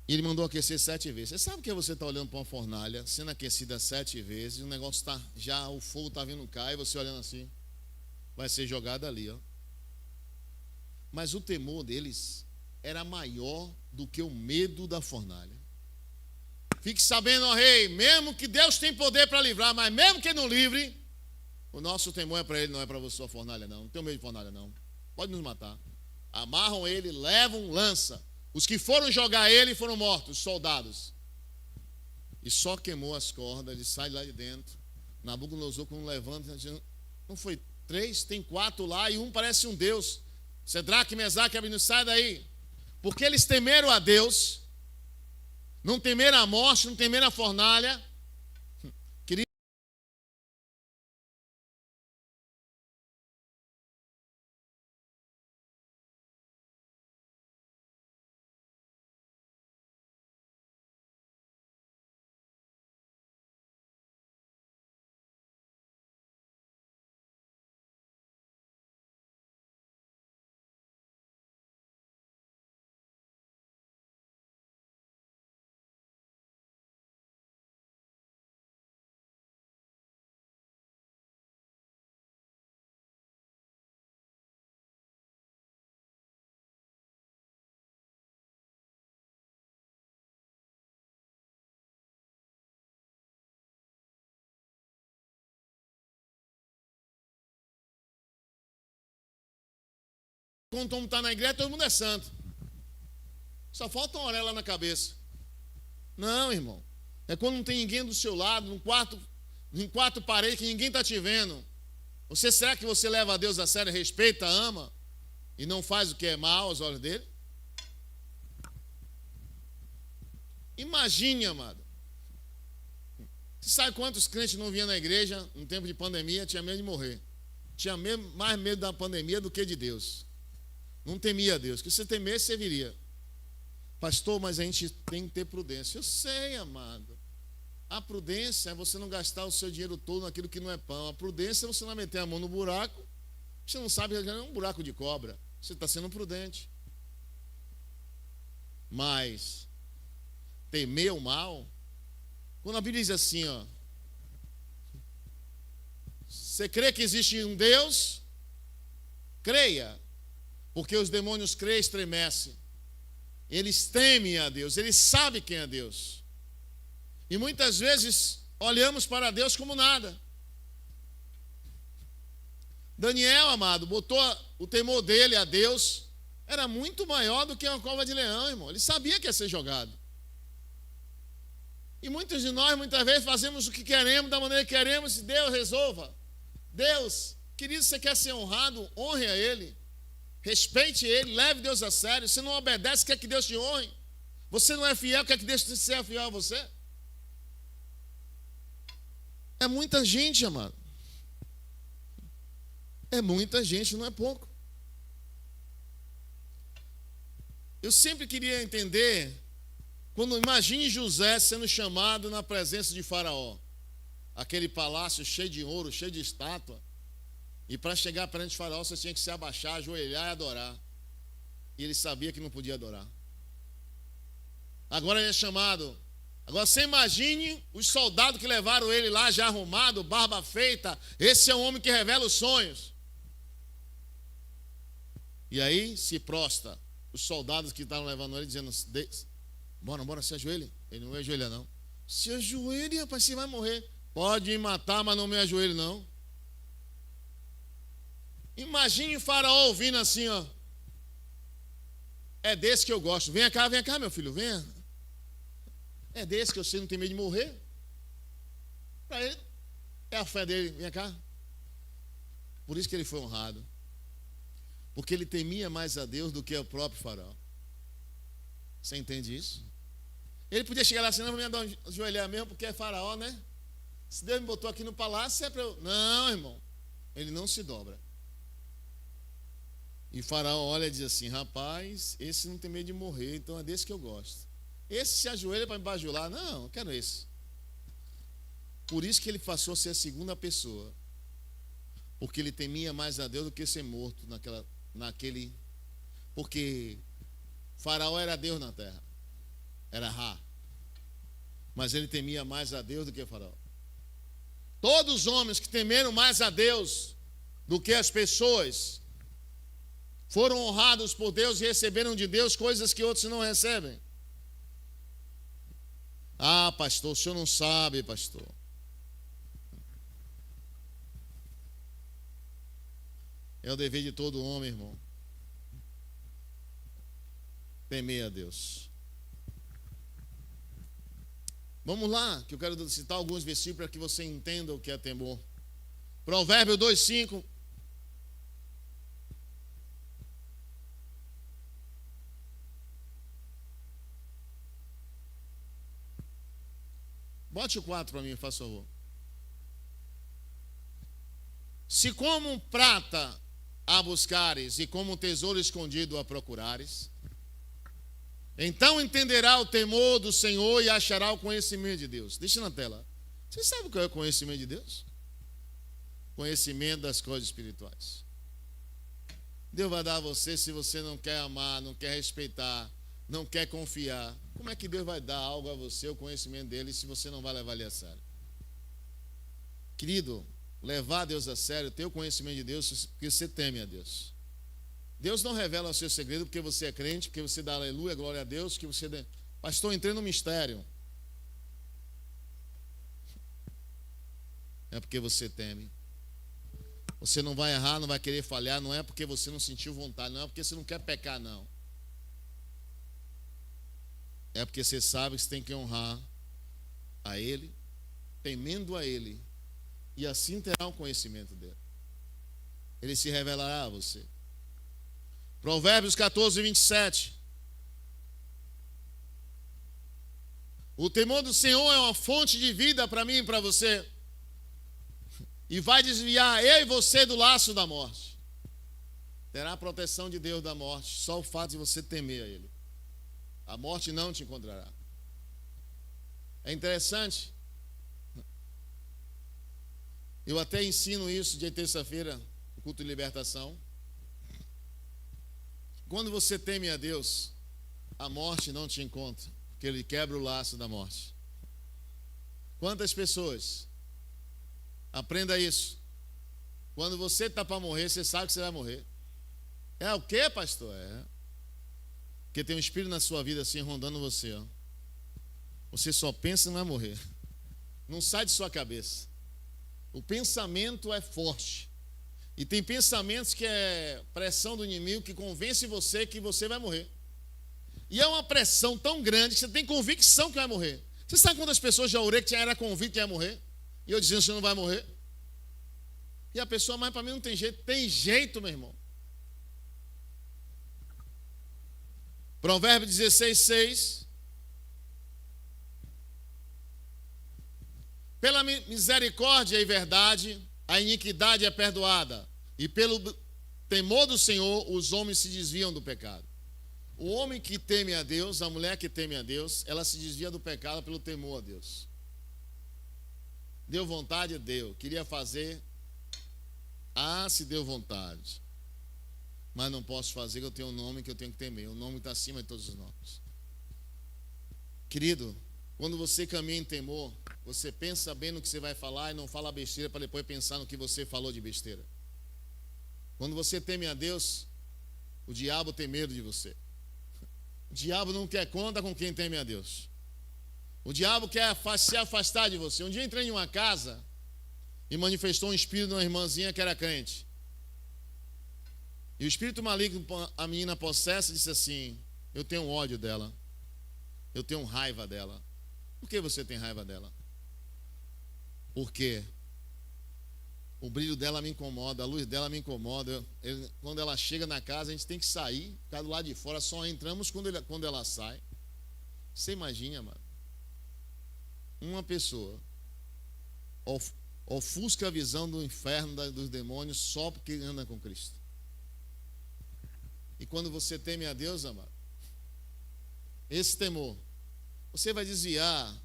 E ele mandou aquecer 7 vezes. Você sabe que você está olhando para uma fornalha, sendo aquecida 7 vezes, e o negócio está, já o fogo está vindo cá, e você olhando assim, vai ser jogado ali, ó. Mas o temor deles era maior do que o medo da fornalha. Fique sabendo, ó rei, mesmo que Deus tem poder para livrar, mas mesmo que não livre, o nosso temor é para ele, não é para você, sua fornalha, não. Não tenho medo de fornalha, não. Pode nos matar. Amarram ele, levam, lança. Os que foram jogar ele foram mortos, os soldados. E só queimou as cordas, ele sai lá de dentro. Nabucodonosor, quando levanta, não foi 3, tem 4 lá, e um parece um deus. Sedraque, Mesaque e Abednego, sai daí. Porque eles temeram a Deus, não temeram a morte, não temeram a fornalha. Querido, quando todo mundo está na igreja, todo mundo é santo. Só falta uma orelha na cabeça. Não, irmão. É quando não tem ninguém do seu lado, em 4 paredes, que ninguém está te vendo. Será que você leva a Deus a sério, respeita, ama, e não faz o que é mal aos olhos dele? Imagine, amado. Você sabe quantos crentes não vinham na igreja no tempo de pandemia, tinha medo de morrer. Tinha mais medo da pandemia do que de Deus. Não temia a Deus. Que se você temesse, você viria. Pastor, mas a gente tem que ter prudência. Eu sei, amado. A prudência é você não gastar o seu dinheiro todo naquilo que não é pão. A prudência é você não meter a mão no buraco. Você não sabe que é um buraco de cobra. Você está sendo prudente. Mas temer o mal, quando a Bíblia diz assim, ó, você crê que existe um Deus? Creia. Porque os demônios creem e estremecem. Eles temem a Deus, eles sabem quem é Deus. E muitas vezes olhamos para Deus como nada. Daniel, amado, botou o temor dele a Deus. era muito maior do que uma cova de leão, irmão. Ele sabia que ia ser jogado. E muitos de nós, muitas vezes, fazemos o que queremos, da maneira que queremos, e Deus resolva. Deus, querido, você quer ser honrado, honre a Ele. Respeite Ele, leve Deus a sério. Você não obedece, quer que Deus te honre. Você não é fiel, quer que Deus seja fiel a você. É muita gente, amado. É muita gente, não é pouco. Eu sempre queria entender, quando imagine José sendo chamado na presença de Faraó, aquele palácio cheio de ouro, cheio de estátua, e para chegar perante de Faraó você tinha que se abaixar, ajoelhar e adorar. E ele sabia que não podia adorar. Agora ele é chamado. Agora você imagine os soldados que levaram ele lá já arrumado, barba feita. Esse é o homem que revela os sonhos. E aí se prostra os soldados que estavam levando ele, dizendo: bora, se ajoelhe. Ele não vai ajoelhar, não. Se ajoelhe, rapaz, você vai morrer. Pode me matar, mas não me ajoelhe, não. Imagine o Faraó ouvindo assim, ó. É desse que eu gosto. Vem cá, meu filho, venha. É desse que eu sei, não tem medo de morrer. Para ele, é a fé dele. Vem cá. Por isso que ele foi honrado. Porque ele temia mais a Deus do que o próprio Faraó. Você entende isso? Ele podia chegar lá assim: não, vou me ajoelhar mesmo, porque é Faraó, né? Se Deus me botou aqui no palácio, é para eu... Não, irmão. Ele não se dobra. E Faraó olha e diz assim: rapaz, esse não tem medo de morrer, então é desse que eu gosto. Esse se ajoelha para me bajular. Não, eu quero esse. Por isso que ele passou a ser a segunda pessoa. Porque ele temia mais a Deus do que ser morto naquele. Porque Faraó era Deus na terra. Era Ra. Mas ele temia mais a Deus do que Faraó. Todos os homens que temeram mais a Deus do que as pessoas foram honrados por Deus e receberam de Deus coisas que outros não recebem. Ah, pastor, o senhor não sabe, pastor. É o dever de todo homem, irmão. Temer a Deus. Vamos lá, que eu quero citar alguns versículos para que você entenda o que é temor. Provérbio 2:5. Bote o 4 para mim, faz favor. Se como prata a buscares e como tesouro escondido a procurares, então entenderá o temor do Senhor e achará o conhecimento de Deus. Deixa na tela. Você sabe qual é o conhecimento de Deus? Conhecimento das coisas espirituais. Deus vai dar a você se você não quer amar, não quer respeitar, não quer confiar. Como é que Deus vai dar algo a você, o conhecimento dele, se você não vai levar ele a sério? Querido, levar Deus a sério, ter o conhecimento de Deus, porque você teme a Deus. Deus não revela o seu segredo porque você é crente, porque você dá aleluia, glória a Deus, que você... Pastor, entrei no mistério. É porque você teme. Você não vai errar, não vai querer falhar, não é porque você não sentiu vontade, não é porque você não quer pecar, não. É porque você sabe que você tem que honrar a Ele, temendo a Ele, e assim terá o conhecimento dele. Ele se revelará a você. Provérbios 14:27. O temor do Senhor é uma fonte de vida para mim e para você, e vai desviar eu e você do laço da morte. Terá a proteção de Deus da morte, só o fato de você temer a Ele. A morte não te encontrará. É interessante. Eu até ensino isso dia de terça-feira, no culto de libertação. Quando você teme a Deus, a morte não te encontra, porque Ele quebra o laço da morte. Quantas pessoas? Aprenda isso. Quando você está para morrer, você sabe que você vai morrer. É o quê, pastor? É. Porque tem um espírito na sua vida assim, rondando você. Ó. Você só pensa em não morrer. Não sai de sua cabeça. O pensamento é forte. E tem pensamentos que é pressão do inimigo que convence você que você vai morrer. E é uma pressão tão grande que você tem convicção que vai morrer. Você sabe quantas pessoas já orei que já era convicto que ia morrer? E eu dizendo, você não vai morrer? E a pessoa, mas para mim não tem jeito. Tem jeito, meu irmão. Provérbios 16:6. Pela misericórdia e verdade, a iniquidade é perdoada. E pelo temor do Senhor, os homens se desviam do pecado. O homem que teme a Deus, a mulher que teme a Deus, ela se desvia do pecado pelo temor a Deus. Deu vontade? Deu. Queria fazer? Se deu vontade. Mas não posso fazer, que eu tenho um nome que eu tenho que temer. O nome está acima de todos os nomes. Querido, quando você caminha em temor, você pensa bem no que você vai falar e não fala besteira para depois pensar no que você falou de besteira. Quando você teme a Deus, o diabo tem medo de você. O diabo não quer conta com quem teme a Deus. O diabo quer se afastar de você. Um dia eu entrei em uma casa e manifestou um espírito de uma irmãzinha que era crente. E o espírito maligno, a menina possessa, disse assim: eu tenho ódio dela. Eu tenho raiva dela. Por que você tem raiva dela? Porque o brilho dela me incomoda, a luz dela me incomoda. Quando ela chega na casa, a gente tem que sair, ficar do lado de fora, só entramos quando ela sai. Você imagina, mano? Uma pessoa ofusca a visão do inferno, dos demônios, só porque anda com Cristo. E quando você teme a Deus, amado, esse temor, você vai desviar.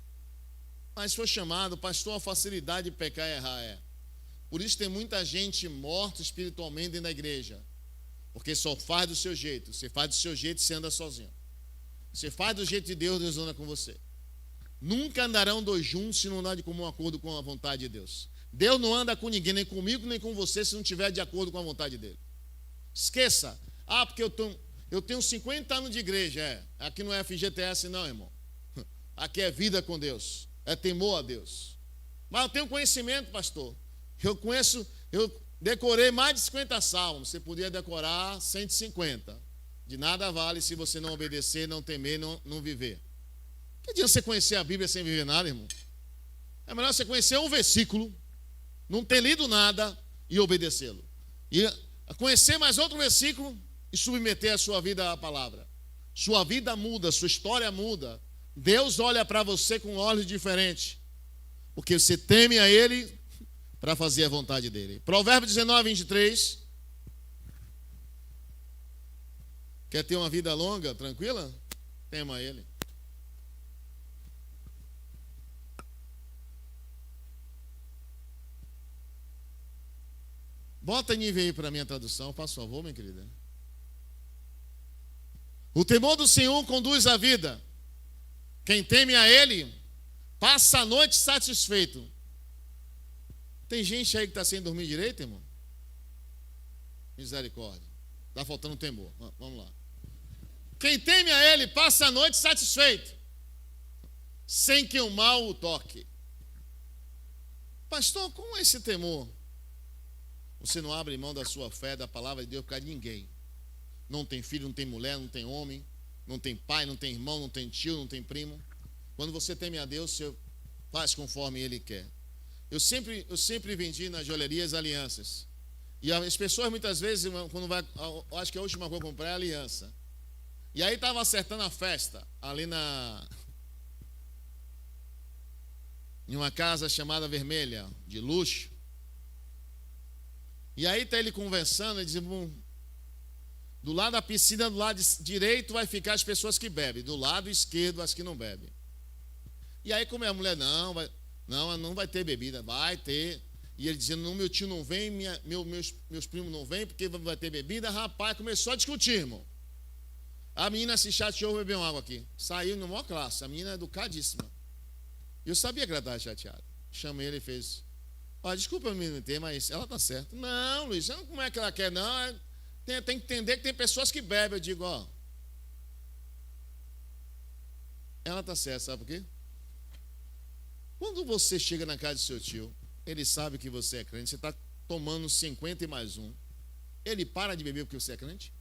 Mas foi chamado, pastor, a facilidade de pecar e errar. Por isso tem muita gente morta espiritualmente dentro da igreja. Porque só faz do seu jeito. Você faz do seu jeito e você anda sozinho. Você faz do jeito de Deus, Deus anda com você. Nunca andarão dois juntos se não andar de comum acordo com a vontade de Deus. Deus não anda com ninguém, nem comigo, nem com você, se não estiver de acordo com a vontade dele. Esqueça. Porque eu tenho 50 anos de igreja. Aqui não é FGTS não, irmão. Aqui é vida com Deus. É temor a Deus. Mas eu tenho conhecimento, pastor. Eu decorei mais de 50 salmos. Você podia decorar 150. De nada vale se você não obedecer, não temer, não viver. Que adianta você conhecer a Bíblia sem viver nada, irmão? É melhor você conhecer um versículo, não ter lido nada e obedecê-lo. E conhecer mais outro versículo e submeter a sua vida à palavra. Sua vida muda, sua história muda. Deus olha para você com olhos diferentes, porque você teme a Ele para fazer a vontade dEle. Provérbios 19:23. Quer ter uma vida longa, tranquila? Tema Ele. Bota nível aí para a minha tradução, por favor, minha querida. O temor do Senhor conduz a vida. Quem teme a Ele, passa a noite satisfeito. Tem gente aí que está sem dormir direito, irmão? Misericórdia. Está faltando temor. Vamos lá. Quem teme a Ele, passa a noite satisfeito, sem que o mal o toque. Pastor, como é esse temor? Você não abre mão da sua fé, da palavra de Deus por causa de ninguém. Não tem filho, não tem mulher, não tem homem, não tem pai, não tem irmão, não tem tio, não tem primo. Quando você teme a Deus, você faz conforme Ele quer. Eu sempre vendi nas joalherias alianças. E as pessoas muitas vezes, quando vai, acho que a última coisa que eu comprei é a aliança. E aí estava acertando a festa, ali em uma casa chamada Vermelha, de luxo. E aí está ele conversando, ele diz, do lado da piscina, do lado direito vai ficar as pessoas que bebem, do lado esquerdo as que não bebem. E aí como é a mulher, não vai ter bebida, vai ter. E ele dizendo, não, meu tio não vem, meus primos não vêm, porque vai ter bebida. Rapaz, começou a discutir, irmão. A menina se chateou, bebeu água aqui. Saiu na maior classe, a menina é educadíssima. Eu sabia que ela estava chateada. Chamei ele e fez, desculpa me meter, mas ela está certa. Não, Luiz, como é que ela quer? Não, tem que entender que tem pessoas que bebem. Eu digo, ela está certa, sabe por quê? Quando você chega na casa do seu tio, ele sabe que você é crente, você está tomando 50 e mais um, ele para de beber porque você é crente?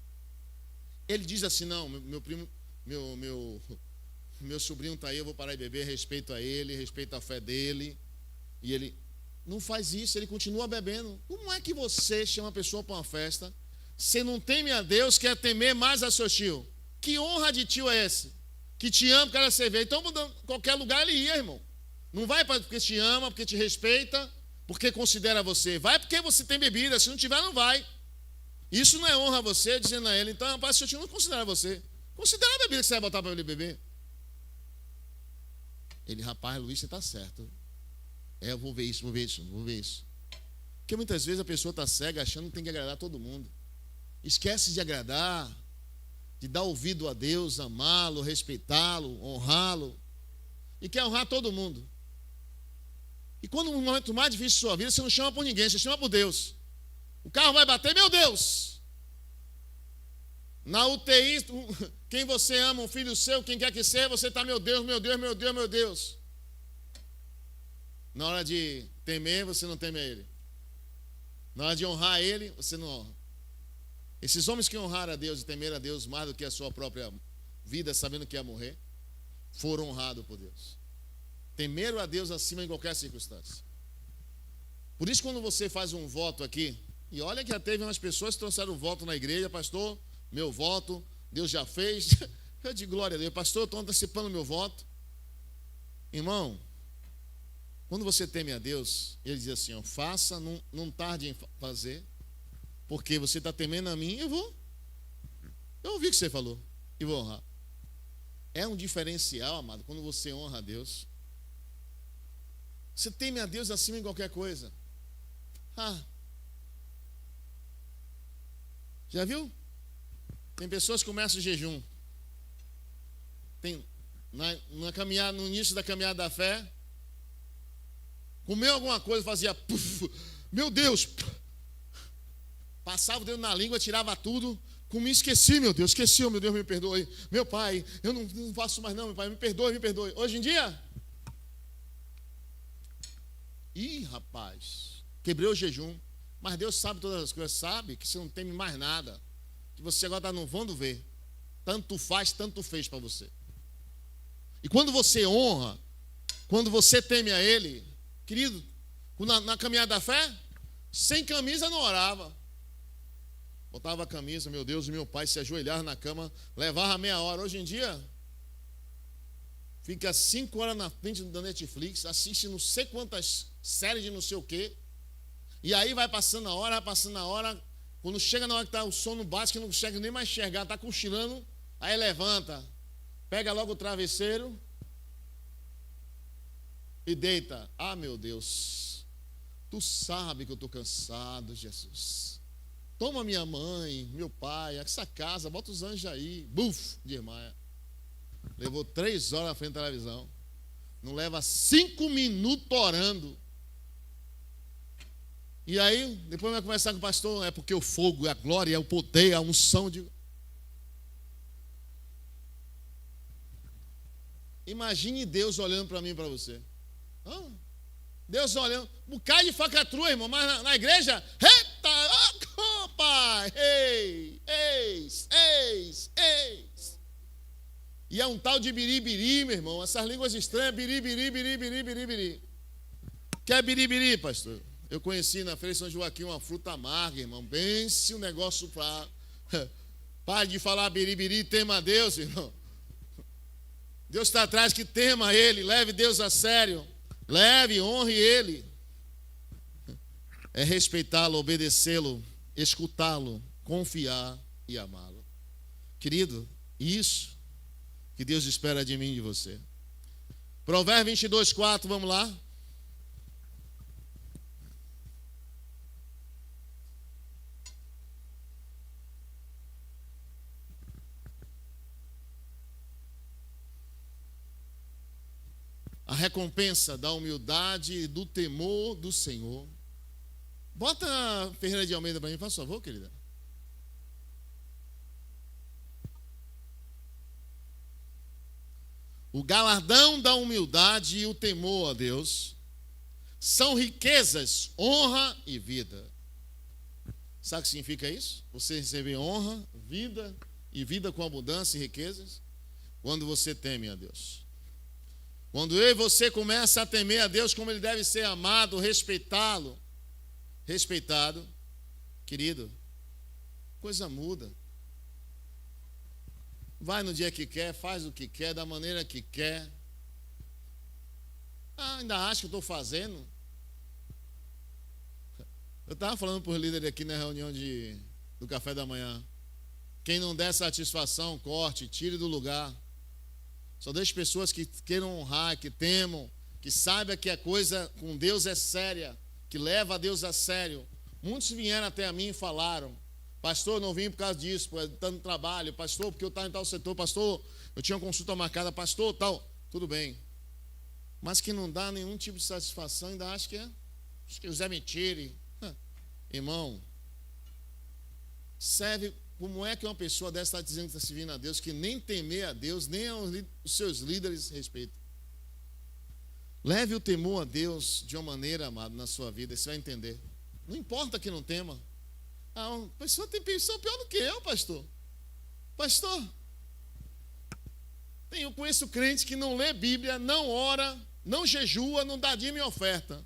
Ele diz assim, não, meu primo, meu sobrinho está aí, eu vou parar de beber, respeito a ele, respeito a fé dele. E ele não faz isso, ele continua bebendo. Como é que você chama a pessoa para uma festa, você não teme a Deus, quer temer mais a seu tio? Que honra de tio é esse? Que te ama, quer cerveja. Então, qualquer lugar ele ia, irmão. Não vai porque te ama, porque te respeita, porque considera você. Vai porque você tem bebida, se não tiver, não vai. Isso não é honra a você, dizendo a ele, então, rapaz, seu tio não considera você. Considera a bebida que você vai botar para ele beber. Ele, rapaz, Luiz, você está certo. Eu vou ver isso. Porque muitas vezes a pessoa está cega achando que tem que agradar todo mundo. Esquece de agradar, de dar ouvido a Deus, amá-lo, respeitá-lo, honrá-lo. E quer honrar todo mundo. E quando no momento mais difícil da sua vida, você não chama por ninguém, você chama por Deus. O carro vai bater, meu Deus! Na UTI, quem você ama, um filho seu, quem quer que seja, você está, meu Deus, meu Deus, meu Deus, meu Deus. Na hora de temer, você não teme a Ele. Na hora de honrar Ele, você não honra. Esses homens que honraram a Deus e temeram a Deus mais do que a sua própria vida, sabendo que ia morrer, foram honrados por Deus. Temeram a Deus acima de qualquer circunstância. Por isso, quando você faz um voto aqui, e olha que já teve umas pessoas que trouxeram o voto na igreja, pastor, meu voto, Deus já fez. Eu digo, glória a Deus, pastor, eu estou antecipando meu voto. Irmão, quando você teme a Deus, Ele diz assim, ó, faça, não tarde em fazer, porque você está temendo a mim, eu ouvi o que você falou, e vou honrar. É um diferencial, amado, quando você honra a Deus. Você teme a Deus acima de qualquer coisa. Já viu? Tem pessoas que começam o jejum. Tem na caminhada, no início da caminhada da fé, comeu alguma coisa, fazia puf, meu Deus, passava o dedo na língua, tirava tudo, comia, esqueci, meu Deus, me perdoe. Meu pai, eu não faço mais não, meu pai, me perdoe. Hoje em dia, rapaz, quebrei o jejum, mas Deus sabe todas as coisas, sabe que você não teme mais nada, que você agora está no vão do ver, tanto faz, tanto fez para você. E quando você honra, quando você teme a Ele, querido, na caminhada da fé, sem camisa não orava. Botava a camisa, meu Deus, e meu pai se ajoelhava na cama, levava meia hora. Hoje em dia, fica 5 horas na frente da Netflix, assiste não sei quantas séries de não sei o quê, e aí vai passando a hora, quando chega na hora que tá, o sono bate, que não consegue nem mais enxergar, está cochilando, aí levanta, pega logo o travesseiro e deita. Meu Deus, tu sabe que eu estou cansado, Jesus. Toma minha mãe, meu pai, essa casa, bota os anjos aí. Buf, desmaia. Levou 3 horas na frente da televisão. Não leva 5 minutos orando. E aí, depois vai conversar com o pastor, é porque o fogo, a glória, o poder, a unção de... Imagine Deus olhando para mim e para você. Deus olhando, um bocado de facatrua, irmão, mas na igreja, eita, pai, eis. E é um tal de biribiri, meu irmão, essas línguas estranhas, biribiri. Que é biribiri, pastor? Eu conheci na Feira de São Joaquim uma fruta amarga, irmão, bem-se um negócio para... Pare de falar biribiri, tema a Deus, irmão. Deus está atrás, que tema Ele, leve Deus a sério. Leve, honre Ele. É respeitá-lo, obedecê-lo, escutá-lo, confiar e amá-lo. Querido, isso que Deus espera de mim e de você. Provérbios 22:4, vamos lá. A recompensa da humildade e do temor do Senhor. Bota a Ferreira de Almeida para mim, faz favor, querida. O galardão da humildade e o temor a Deus são riquezas, honra e vida. Sabe o que significa isso? Você receber honra, vida e vida com abundância e riquezas quando você teme a Deus. Quando eu e você começa a temer a Deus como Ele deve ser amado, respeitado, querido, coisa muda. Vai no dia que quer, faz o que quer, da maneira que quer. Ainda acho que eu estou fazendo. Eu estava falando para os líderes aqui na reunião do café da manhã. Quem não der satisfação, corte, tire do lugar. Só deixe pessoas que queiram honrar, que temam, que saibam que a coisa com Deus é séria, que leva a Deus a sério. Muitos vieram até a mim e falaram: pastor, eu não vim por causa disso, por estar no trabalho. Pastor, porque eu estava em tal setor. Pastor, eu tinha uma consulta marcada. Pastor, tal. Tudo bem. Mas que não dá nenhum tipo de satisfação, ainda acho que o Zé me tire. Irmão, serve. Como é que uma pessoa dessa está dizendo que está servindo a Deus, que nem temer a Deus, nem os seus líderes respeitam? Leve o temor a Deus de uma maneira, amado, na sua vida, você vai entender. Não importa que não tema. Uma pessoa tem pensão pior do que eu, pastor. Pastor, eu conheço crente que não lê Bíblia, não ora, não jejua, não dá dízimo e oferta.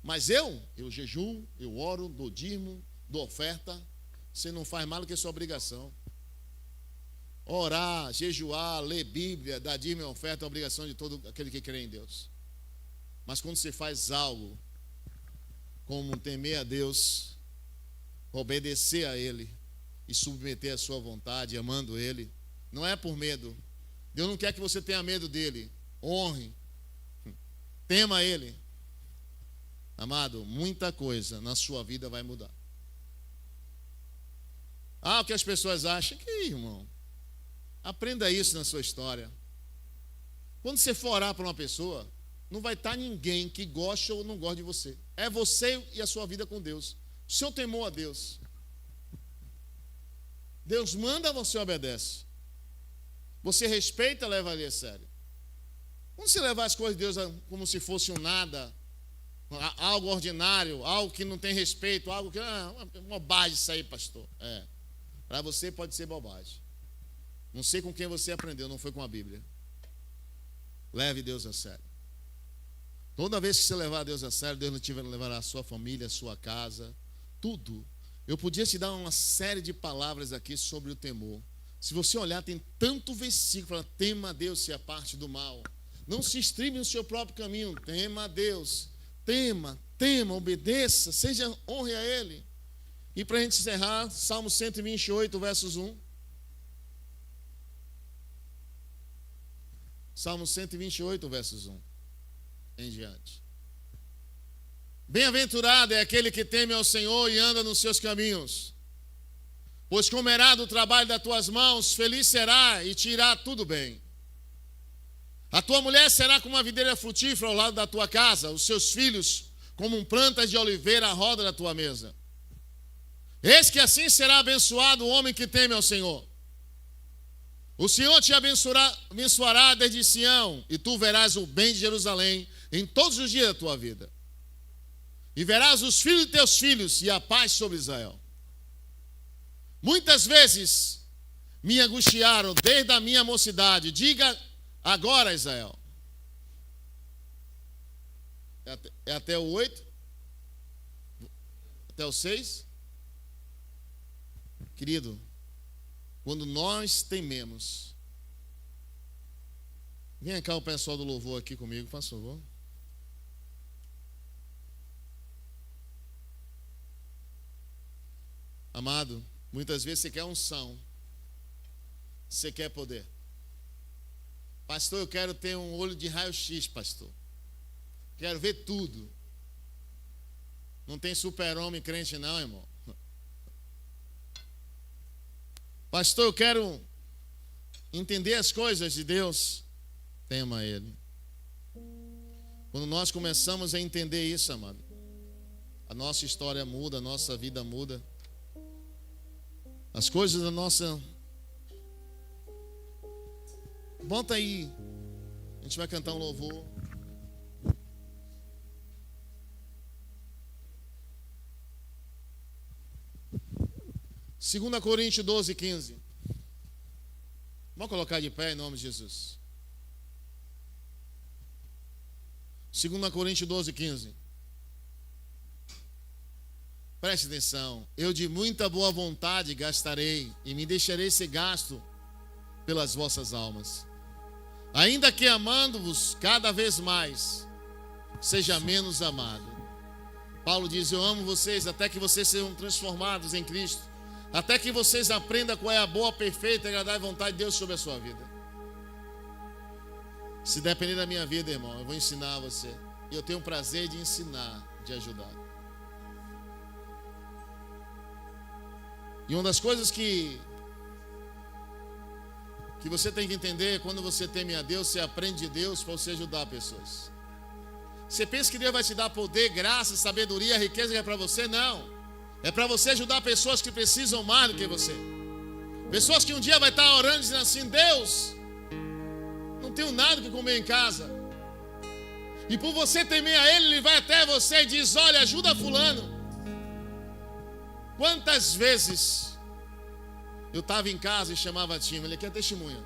Mas eu jejuo, eu oro, dou dízimo, dou oferta. Você não faz mal do que sua obrigação. Orar, jejuar, ler Bíblia, dar dízimo e oferta é a obrigação de todo aquele que crê em Deus. Mas quando você faz algo como temer a Deus, obedecer a Ele e submeter a sua vontade, amando Ele, não é por medo. Deus não quer que você tenha medo dEle. Honre, tema Ele. Amado, muita coisa na sua vida vai mudar. O que as pessoas acham? Que, irmão, aprenda isso na sua história. Quando você for orar para uma pessoa, não vai estar ninguém que goste ou não goste de você. É você e a sua vida com Deus. O seu temor a Deus. Deus manda, você obedece. Você respeita, leva ele a sério. Quando você levar as coisas de Deus como se fosse um nada, algo ordinário, algo que não tem respeito, algo que uma bobagem isso aí, pastor. Para você pode ser bobagem. Não sei com quem você aprendeu, não foi com a Bíblia. Leve Deus a sério. Toda vez que você levar Deus a sério, Deus não te levará a sua família, a sua casa, tudo. Eu podia te dar uma série de palavras aqui sobre o temor. Se você olhar, tem tanto versículo: tema a Deus, se a parte do mal. Não se estribe no seu próprio caminho. Tema a Deus. Tema, obedeça, honre a Ele. E para a gente encerrar, Salmo 128, versos 1. Salmo 128, versos 1 em diante. Bem-aventurado é aquele que teme ao Senhor e anda nos seus caminhos. Pois comerá do trabalho das tuas mãos, feliz será e te irá tudo bem. A tua mulher será como uma videira frutífera ao lado da tua casa, os seus filhos como plantas de oliveira à roda da tua mesa. Eis que assim será abençoado o homem que teme ao Senhor. O Senhor te abençoará desde Sião, e tu verás o bem de Jerusalém em todos os dias da tua vida. E verás os filhos de teus filhos e a paz sobre Israel. Muitas vezes me angustiaram desde a minha mocidade. Diga agora, Israel. É até o 8? Até o 6? Querido, quando nós tememos. Vem cá o pessoal do louvor aqui comigo, por favor. Amado, muitas vezes você quer unção, você quer poder. Pastor, eu quero ter um olho de raio-x, pastor. Quero ver tudo. Não tem super-homem crente não, irmão. Pastor, eu quero entender as coisas de Deus. Tema Ele. Quando nós começamos a entender isso, amado, a nossa história muda, a nossa vida muda. As coisas da nossa... Bota aí. A gente vai cantar um louvor. 2 Coríntios 12, 15. Vamos colocar de pé em nome de Jesus. 2 Coríntios 12, 15. Preste atenção. Eu de muita boa vontade gastarei e me deixarei ser gasto pelas vossas almas. Ainda que amando-vos cada vez mais, seja menos amado. Paulo diz: eu amo vocês até que vocês sejam transformados em Cristo, até que vocês aprendam qual é a boa, perfeita e agradável vontade de Deus sobre a sua vida. Se depender da minha vida, irmão, eu vou ensinar a você. E eu tenho o prazer de ensinar, de ajudar. E uma das coisas que você tem que entender é quando você teme a Deus, você aprende de Deus para você ajudar pessoas. Você pensa que Deus vai te dar poder, graça, sabedoria, riqueza que é para você? Não. É para você ajudar pessoas que precisam mais do que você. Pessoas que um dia vai estar orando dizendo assim: Deus, não tenho nada que comer em casa. E por você temer a Ele, Ele vai até você e diz: olha, ajuda fulano. Quantas vezes eu estava em casa e chamava a Tima, ele aqui é testemunha.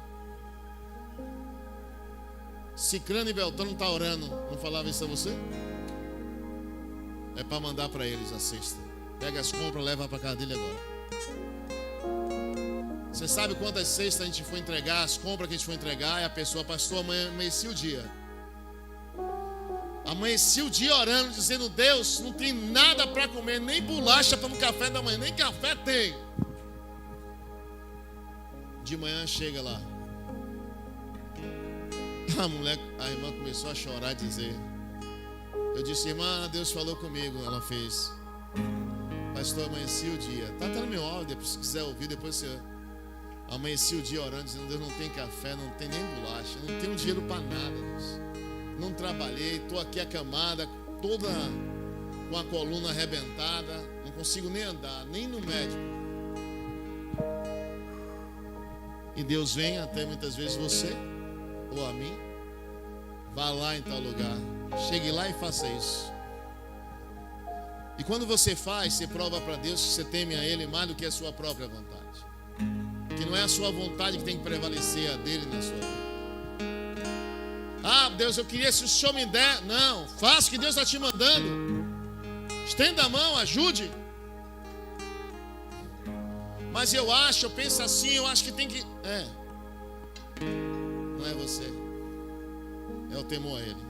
Cicrano e Beltrano está orando, não falava isso a você? É para mandar para eles a cesta. Pega as compras, leva para casa dele agora. Você sabe quantas cestas a gente foi entregar, as compras que a gente foi entregar, e a pessoa: pastor, amanheci o dia. Amanheci o dia orando, dizendo: Deus, não tem nada para comer, nem bolacha para no café da manhã, nem café tem. De manhã chega lá. A irmã começou a chorar e dizer: eu disse: irmã, Deus falou comigo. Ela fez: pastor, amanheci o dia. Tá no meu áudio, se quiser ouvir, depois você. Amanheci o dia orando, dizendo: Deus, não tem café, não tem nem bolacha, não tenho dinheiro para nada, Deus. Não trabalhei, estou aqui acamada, toda com a coluna arrebentada, não consigo nem andar, nem no médico. E Deus vem até muitas vezes você ou a mim: vá lá em tal lugar, chegue lá e faça isso. E quando você faz, você prova para Deus que você teme a Ele mais do que a sua própria vontade, que não é a sua vontade que tem que prevalecer, a dele na sua vida. Ah, Deus, eu queria, se o Senhor me der. Não, faça o que Deus está te mandando. Estenda a mão, ajude. Mas eu penso assim, eu acho que tem que... não é você. É o temor a Ele.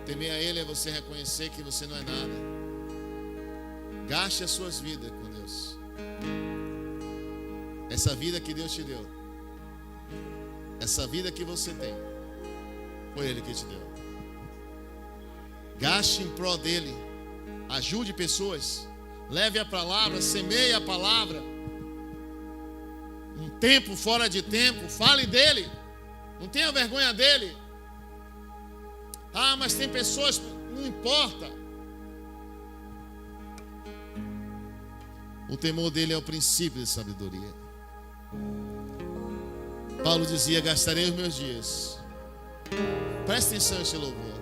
Temer a Ele é você reconhecer que você não é nada. Gaste as suas vidas com Deus. Essa vida que Deus te deu, essa vida que você tem, foi Ele que te deu. Gaste em prol dEle. Ajude pessoas. Leve a palavra, semeie a palavra. Um tempo, fora de tempo, fale dEle. Não tenha vergonha dEle. Ah, mas tem pessoas, não importa. O temor dEle é o princípio de sabedoria. Paulo dizia: gastarei os meus dias. Presta atenção nesse louvor.